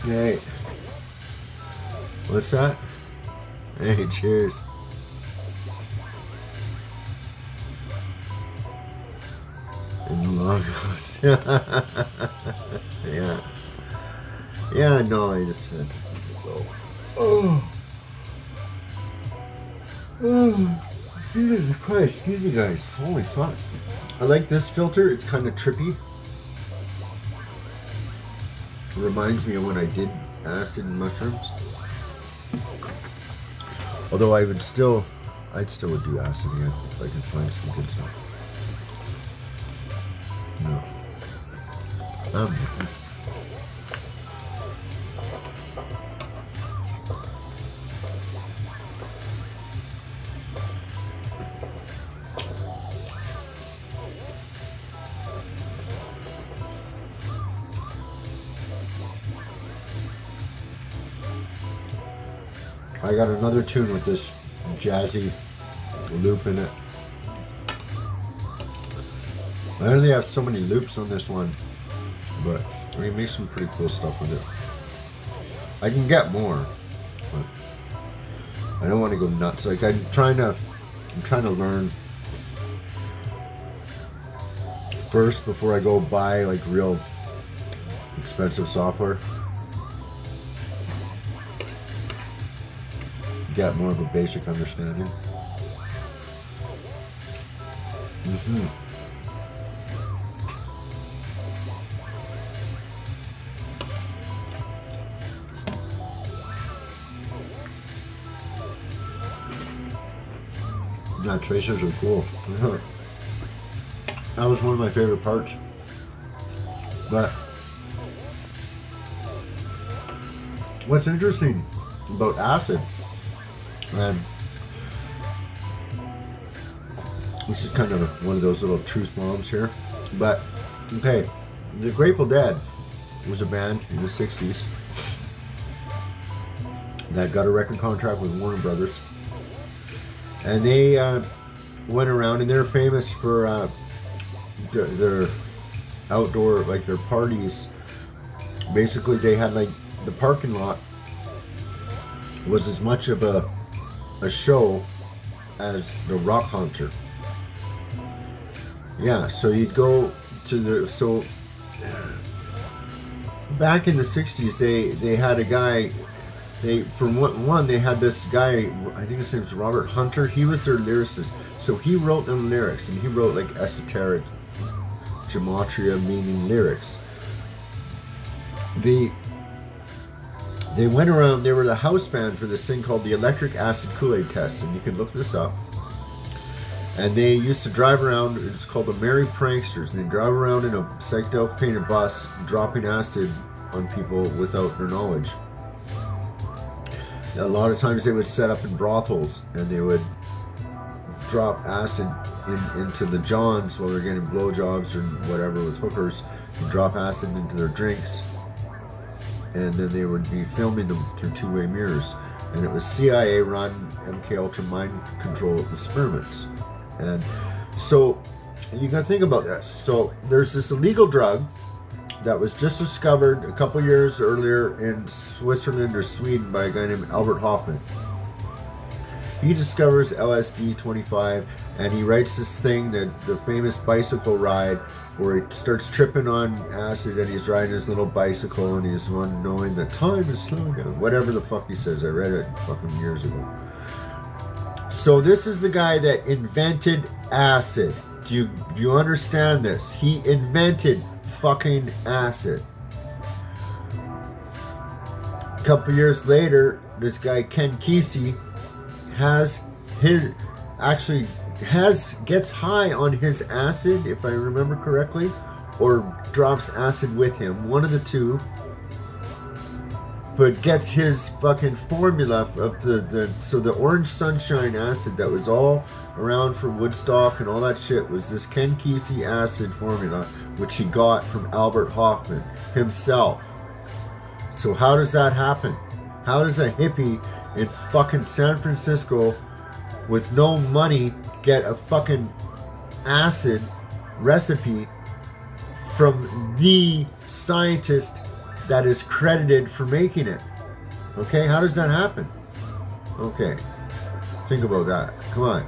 Hey, what's that? Hey, cheers. And Lagos. Yeah. Yeah, no, I just had to go. Oh. Oh. Jesus Christ, excuse me guys. Holy fuck. I like this filter, it's kind of trippy. It reminds me of when I did acid and mushrooms. Although I'd still would do acid again if I could find some good stuff. No. I got another tune with this jazzy loop in it. I only have so many loops on this one, but I can make some pretty cool stuff with it. I can get more, but I don't want to go nuts. Like I'm trying to learn first before I go buy like real expensive software. Get more of a basic understanding. Yeah, tracers are cool. That was one of my favorite parts. But what's interesting about acid, and this is kind of one of those little truth bombs here, but okay, the Grateful Dead was a band in the 60s that got a record contract with Warner Brothers, and they went around, and they're famous for their outdoor, like their parties. Basically they had like the parking lot was as much of a show as the Rock Hunter. Yeah, so you'd go to the, so back in the 60s they had a guy, they had this guy, I think his name's Robert Hunter. He was their lyricist, so he wrote them lyrics, and he wrote like esoteric gematria meaning lyrics. They went around, they were the house band for this thing called the Electric Acid Kool-Aid Test, and you can look this up. And they used to drive around, it's called the Merry Pranksters, and they drive around in a psychedelic painted bus dropping acid on people without their knowledge. A lot of times they would set up in brothels, and they would drop acid into the johns while they're getting blowjobs or whatever with hookers, and drop acid into their drinks. And then they would be filming them through two-way mirrors, and it was CIA-run MK Ultra mind control experiments. And so you got to think about this. So there's this illegal drug that was just discovered a couple years earlier in Switzerland or Sweden by a guy named Albert Hoffman. He discovers LSD 25, and he writes this thing, that the famous bicycle ride, where he starts tripping on acid and he's riding his little bicycle and he's one knowing that time is slowing down. Whatever the fuck he says, I read it fucking years ago. So this is the guy that invented acid. Do you understand this? He invented fucking acid. A couple years later, this guy Ken Kesey gets high on his acid, if I remember correctly, or drops acid with him, one of the two, but gets his fucking formula of the orange sunshine acid that was all around for Woodstock and all that shit was this Ken Kesey acid formula, which he got from Albert Hoffman himself. So how does that happen? How does a hippie in fucking San Francisco with no money get a fucking acid recipe from the scientist that is credited for making it? Okay, how does that happen? Okay, think about that. Come on.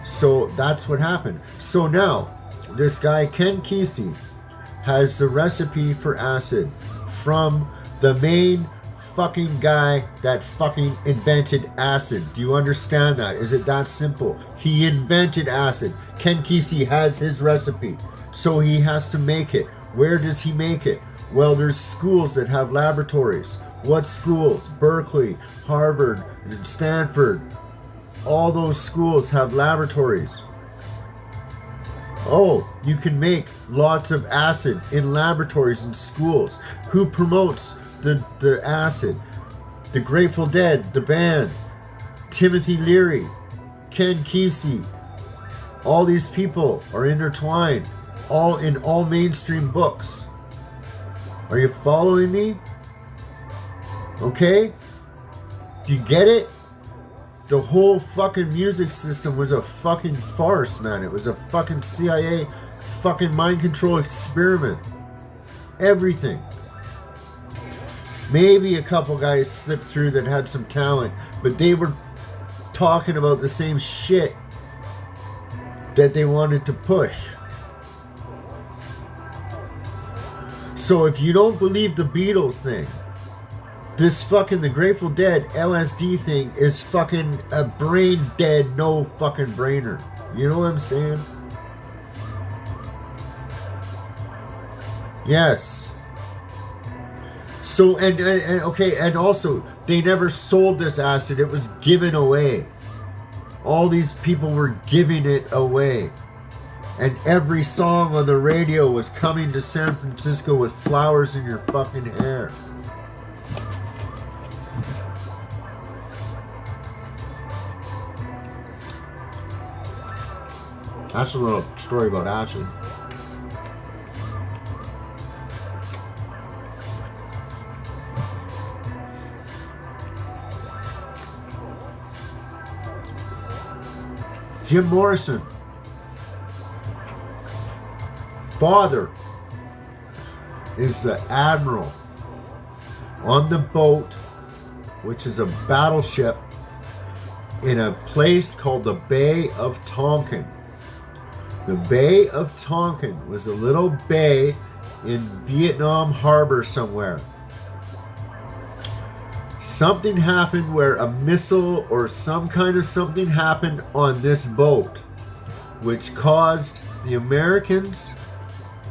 So that's what happened. So now, this guy Ken Kesey has the recipe for acid from the main fucking guy that fucking invented acid. Do you understand that? Is it that simple? He invented acid. Ken Kesey has his recipe, so he has to make it. Where does he make it? Well, there's schools that have laboratories. What schools? Berkeley, Harvard, Stanford. All those schools have laboratories. Oh, you can make lots of acid in laboratories and schools. Who promotes the acid? The Grateful Dead, the band, Timothy Leary, Ken Kesey. All these people are intertwined, all in all mainstream books. Are you following me? Okay? Do you get it? The whole fucking music system was a fucking farce, man. It was a fucking CIA fucking mind control experiment. Everything. Maybe a couple guys slipped through that had some talent, but they were talking about the same shit that they wanted to push. So if you don't believe the Beatles thing, this fucking the Grateful Dead LSD thing is fucking a brain dead, no fucking brainer. You know what I'm saying? Yes. So and okay, and also they never sold this acid. It was given away. All these people were giving it away. And every song on the radio was coming to San Francisco with flowers in your fucking hair. That's a little story about acid. Jim Morrison, father, is the admiral on the boat, which is a battleship in a place called the Bay of Tonkin. The Bay of Tonkin was a little bay in Vietnam Harbor somewhere. Something happened where a missile or some kind of something happened on this boat, which caused the Americans,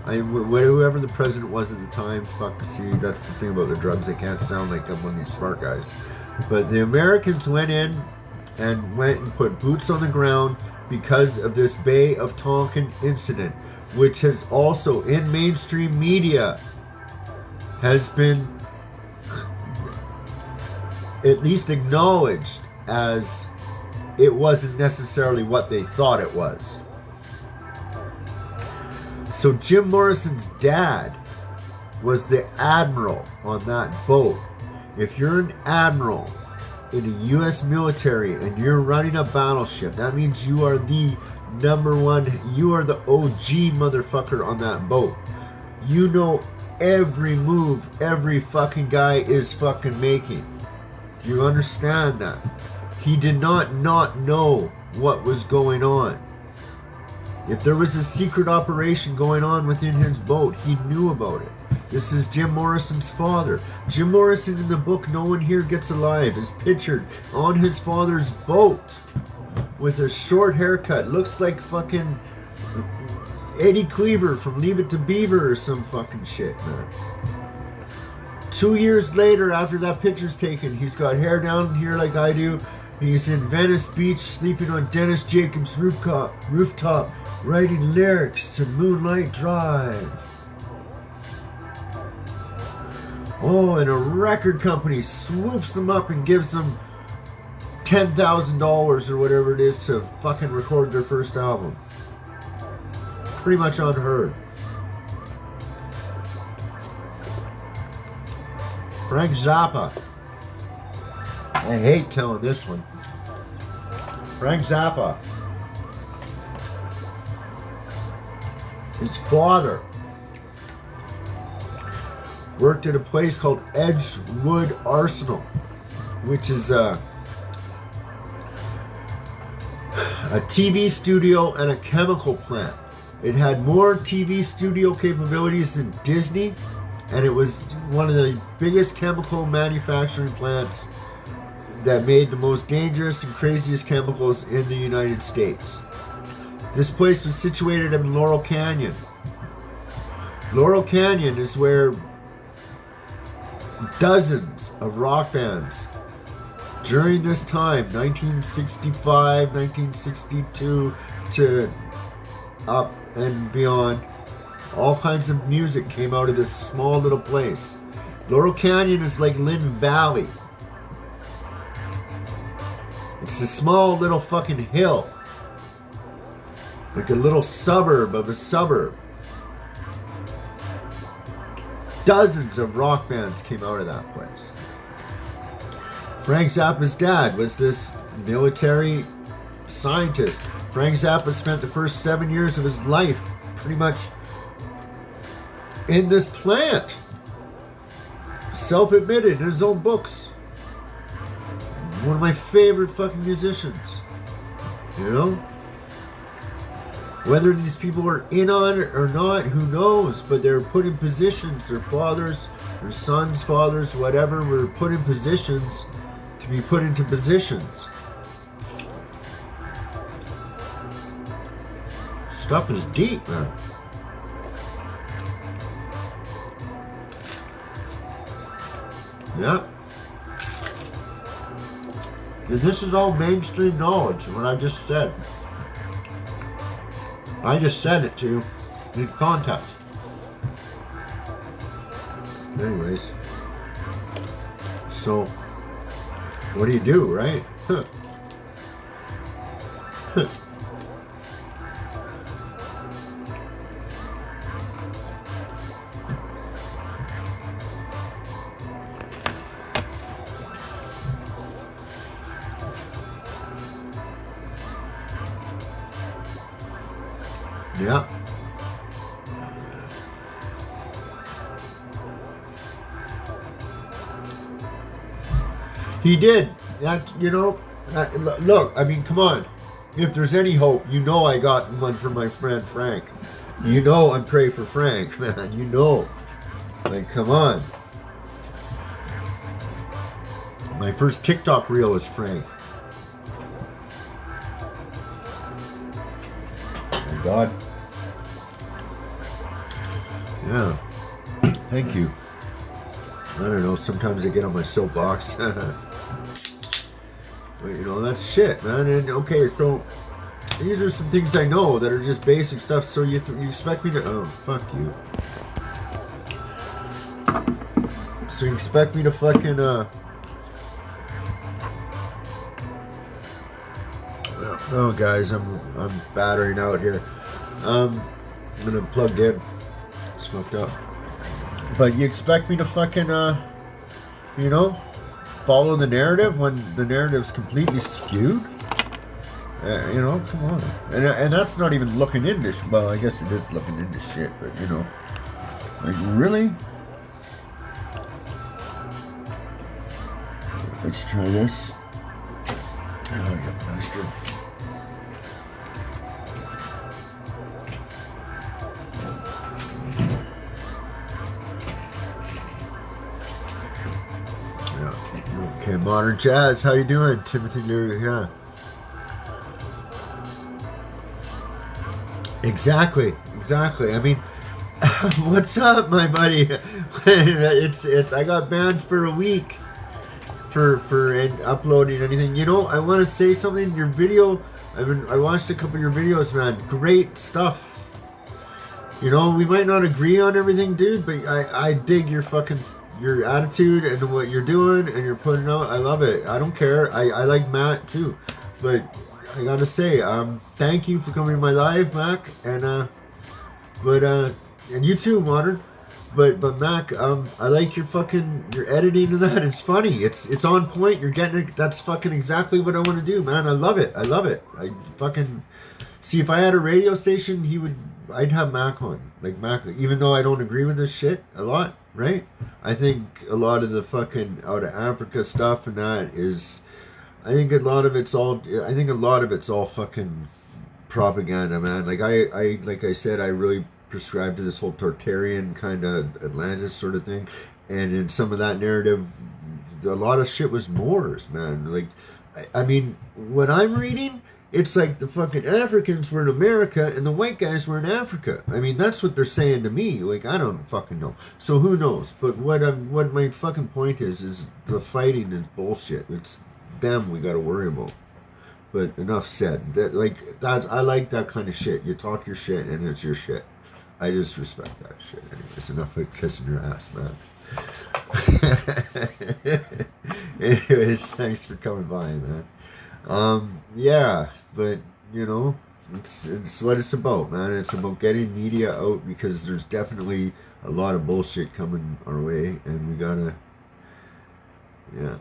whoever the president was at the time, see, that's the thing about the drugs, they can't sound like one of these smart guys. But the Americans went in and put boots on the ground because of this Bay of Tonkin incident, which has also in mainstream media has been at least acknowledged as it wasn't necessarily what they thought it was. So Jim Morrison's dad was the admiral on that boat. If you're an admiral in the U.S. military and you're running a battleship, that means you are the number one, you are the OG motherfucker on that boat. You know every move every fucking guy is fucking making. Do you understand that? He did not know what was going on. If there was a secret operation going on within his boat, he knew about it. This is Jim Morrison's father. Jim Morrison in the book No One Here Gets Alive is pictured on his father's boat with a short haircut. Looks like fucking Eddie Cleaver from Leave It to Beaver or some fucking shit, man. 2 years later, after that picture's taken, he's got hair down here like I do. He's in Venice Beach, sleeping on Dennis Jacobs' rooftop, writing lyrics to Moonlight Drive. Oh, and a record company swoops them up and gives them $10,000 or whatever it is to fucking record their first album. Pretty much unheard. Frank Zappa. I hate telling this one. Frank Zappa. His father worked at a place called Edgewood Arsenal, which is a TV studio and a chemical plant. It had more TV studio capabilities than Disney, and it was one of the biggest chemical manufacturing plants that made the most dangerous and craziest chemicals in the United States. This place was situated in Laurel Canyon. Laurel Canyon is where dozens of rock bands during this time, 1965, 1962 to up and beyond, all kinds of music came out of this small little place. Laurel Canyon is like Lynn Valley. It's a small little fucking hill. Like a little suburb of a suburb. Dozens of rock bands came out of that place. Frank Zappa's dad was this military scientist. Frank Zappa spent the first 7 years of his life pretty much in this plant. Self-admitted in his own books. One of my favorite fucking musicians. You know? Whether these people were in on it or not, who knows? But they're put in positions. Their fathers, their sons, fathers, whatever, were put in positions to be put into positions. Stuff is deep, man. Yeah. This is all mainstream knowledge, what I just said. I just said it to you in context. Anyways. So, what do you do, right? Huh. Huh. Yeah. He did. That, you know, look, I mean, come on. If there's any hope, you know I got one for my friend Frank. You know I'm praying for Frank, man. You know. Like, come on. My first TikTok reel was Frank. Oh my God. Yeah. Thank you. I don't know, sometimes I get on my soapbox. But, you know, that's shit, man. And okay, so these are some things I know that are just basic stuff. So you expect me to... Oh, fuck you. So you expect me to fucking... Oh, guys, I'm battering out here. I'm gonna plug in. It's fucked up. But you expect me to fucking, you know, follow the narrative when the narrative's completely skewed? You know, come on. And that's not even looking into shit. Well, I guess it is looking into shit, but, you know. Like, really? Let's try this. Oh, you bastard. Okay, Modern Jazz, how you doing? Timothy Leary, yeah. Exactly. I mean, what's up, my buddy? it's I got banned for a week for uploading anything. You know, I want to say something. Your video, I watched a couple of your videos, man. Great stuff. You know, we might not agree on everything, dude, but I dig your attitude and what you're doing and you're putting out. I love it. I don't care. I like Matt too, but I gotta say, thank you for coming to my live, Mac, and and you too, Modern. But Mac, I like your editing and that. It's funny. It's on point. You're getting it. That's fucking exactly what I want to do, man. I love it. I fucking see, if I had a radio station, I'd have Mac on. Like Mac, even though I don't agree with this shit a lot, right? I think a lot of the fucking out of Africa stuff and that is, I think a lot of it's all fucking propaganda, man. Like like I said, I really prescribe to this whole Tartarian kind of Atlantis sort of thing, and in some of that narrative, a lot of shit was Moors, man. Like, I mean, when I'm reading, it's like the fucking Africans were in America and the white guys were in Africa. I mean, that's what they're saying to me. Like, I don't fucking know. So who knows? But what my fucking point is the fighting is bullshit. It's them we got to worry about. But enough said. I like that kind of shit. You talk your shit and it's your shit. I just respect that shit. Anyways, enough of kissing your ass, man. Anyways, thanks for coming by, man. Yeah, but you know, it's what it's about, man. It's about getting media out because there's definitely a lot of bullshit coming our way, and we gotta, yeah.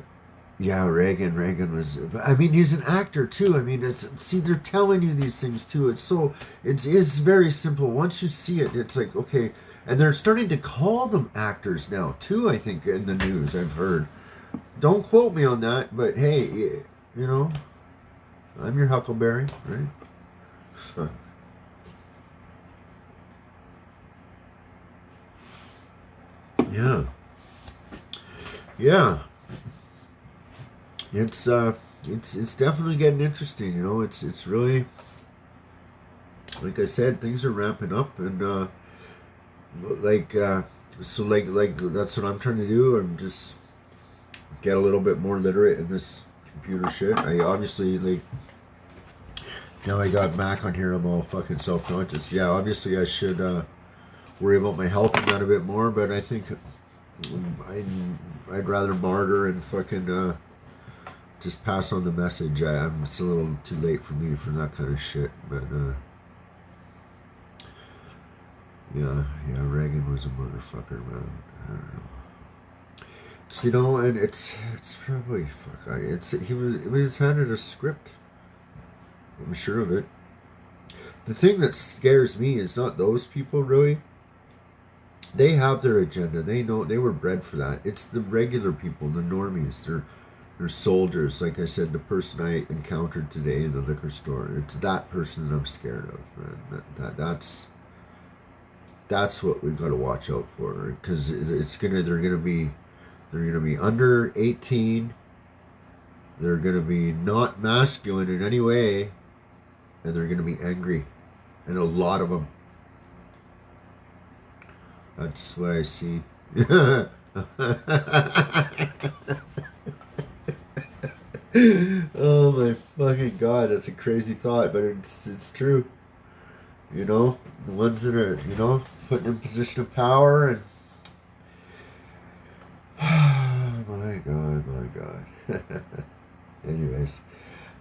Yeah, Reagan was. I mean, he's an actor too. I mean, they're telling you these things too. It's very simple. Once you see it, it's like okay, and they're starting to call them actors now too. I think in the news I've heard. Don't quote me on that, but hey, you know, I'm your Huckleberry, right? Yeah, yeah. It's definitely getting interesting. You know, it's really like I said, things are ramping up, and like so like that's what I'm trying to do. I'm just get a little bit more literate in this computer shit. I obviously like now I got Mac on here. I'm all fucking self conscious. Yeah, obviously I should worry about my health and that a bit more, but I think I'd rather martyr and fucking. Just pass on the message. It's a little too late for me for that kind of shit. But yeah, Reagan was a motherfucker, man. I don't know. It's, you know, and it's probably he was handed a script. I'm sure of it. The thing that scares me is not those people really. They have their agenda. They know they were bred for that. It's the regular people, the normies. They're soldiers, like I said, the person I encountered today in the liquor store. It's that person that I'm scared of, man. That's what we've got to watch out for, because they're gonna be under 18. They're gonna be not masculine in any way, and they're gonna be angry, and a lot of them. That's what I see. Oh my fucking god, that's a crazy thought, but it's true. You know, the ones that are put in a position of power and my god.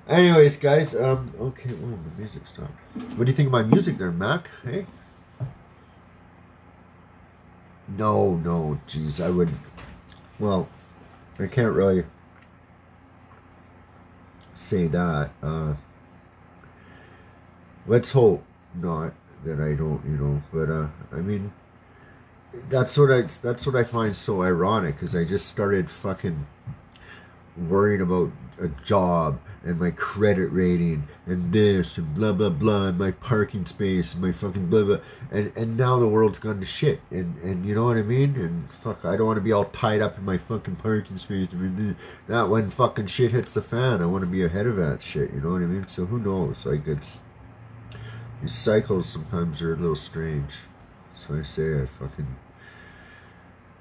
Anyways, guys. Okay, well, the music stopped. What do you think of my music there, Mac? Hey. No, jeez, I would. Well, I can't really say that. Let's hope not that I don't, But I mean, that's what I find so ironic, because I just started fucking worrying about a job and my credit rating and this and blah blah blah and my parking space and my fucking blah blah, and now the world's gone to shit, and you know what I mean, and fuck, I don't want to be all tied up in my fucking parking space. I mean, that when fucking shit hits the fan, I want to be ahead of that shit, you know what I mean? So who knows, like, it's these cycles sometimes are a little strange. So I say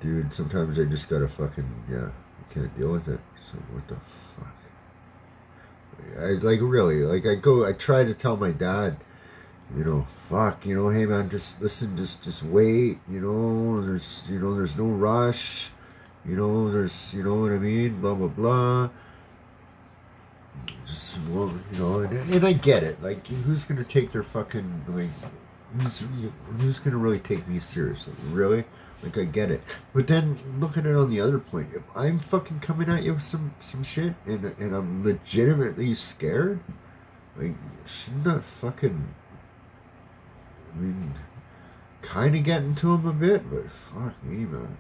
dude, sometimes I just gotta fucking, yeah, I can't deal with it. So what the fuck? I try to tell my dad, fuck, hey man, just listen, just wait, there's no rush, you know what I mean, blah blah blah. Just, well, and I get it. Like, who's gonna take their fucking, like, who's gonna really take me seriously? Really? Like, I get it. But then look at it on the other point. If I'm fucking coming at you with some shit and I'm legitimately scared, like, shouldn't that fucking, I mean, kind of getting to him a bit, but fuck me, man.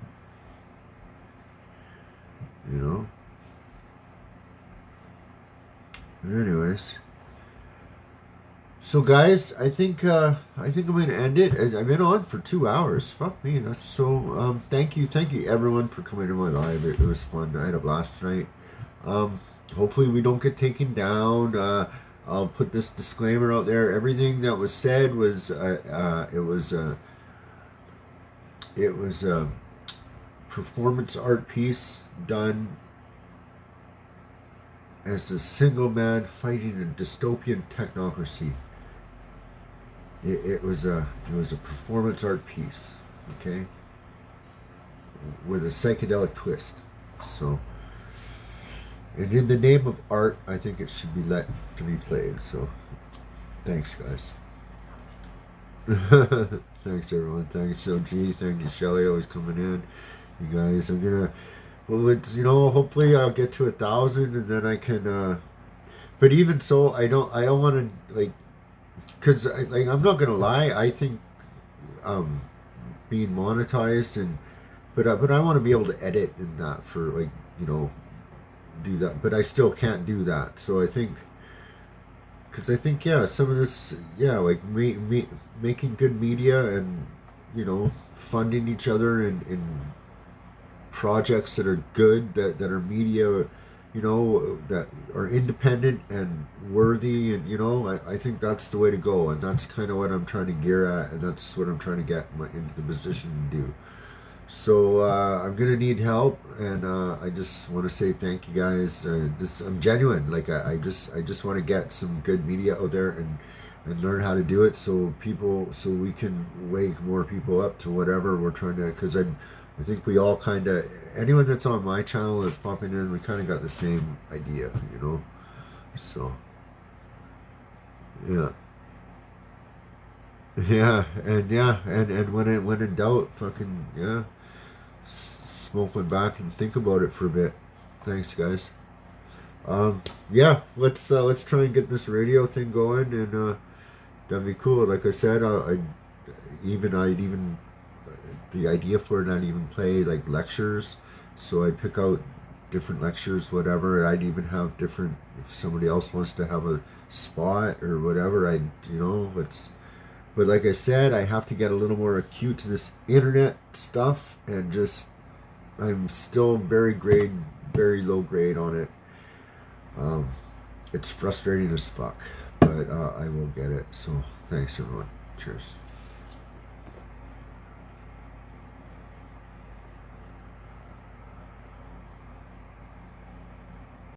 Anyways. So guys, I think I'm gonna end it. I've been on for 2 hours. Fuck me, that's so. Thank you everyone for coming to my live. It was fun. I had a blast tonight. Um, Hopefully we don't get taken down. I'll put this disclaimer out there. Everything that was said was it was a performance art piece done as a single man fighting a dystopian technocracy. It was a performance art piece, okay, with a psychedelic twist. So, and in the name of art, I think it should be let to be played. So, thanks, guys. Thanks, everyone. Thanks, OG. Thank you, Shelly, always coming in. You guys, I'm gonna. Well, it's hopefully I'll get to 1,000, and then I can. But even so, I don't want to like, cause I'm not gonna lie. I think, um, being monetized but I want to be able to edit and that for like do that. But I still can't do that. So I think. Because I think, yeah, some of this, yeah, like making good media and, funding each other in projects that are good, that are media, that are independent and worthy. And, I think that's the way to go. And that's kind of what I'm trying to gear at. And that's what I'm trying to get into the position to do. So I'm gonna need help, and I just want to say thank you guys. I'm genuine. Like I just want to get some good media out there and learn how to do it, so we can wake more people up to whatever we're trying to. Because I think we all kind of, anyone that's on my channel that's popping in, we kind of got the same idea. So yeah. And when in doubt, fucking yeah, smoke one back and think about it for a bit. Thanks, guys. Yeah, let's try and get this radio thing going, and that'd be cool. Like I said, I'd even the idea for it, I'd even play like lectures, so I'd pick out different lectures, whatever. I'd even have different, if somebody else wants to have a spot or whatever. It's. But like I said, I have to get a little more acute to this internet stuff, and just I'm still very low grade on it. Um, it's frustrating as fuck, but I will get it. So thanks, everyone. Cheers.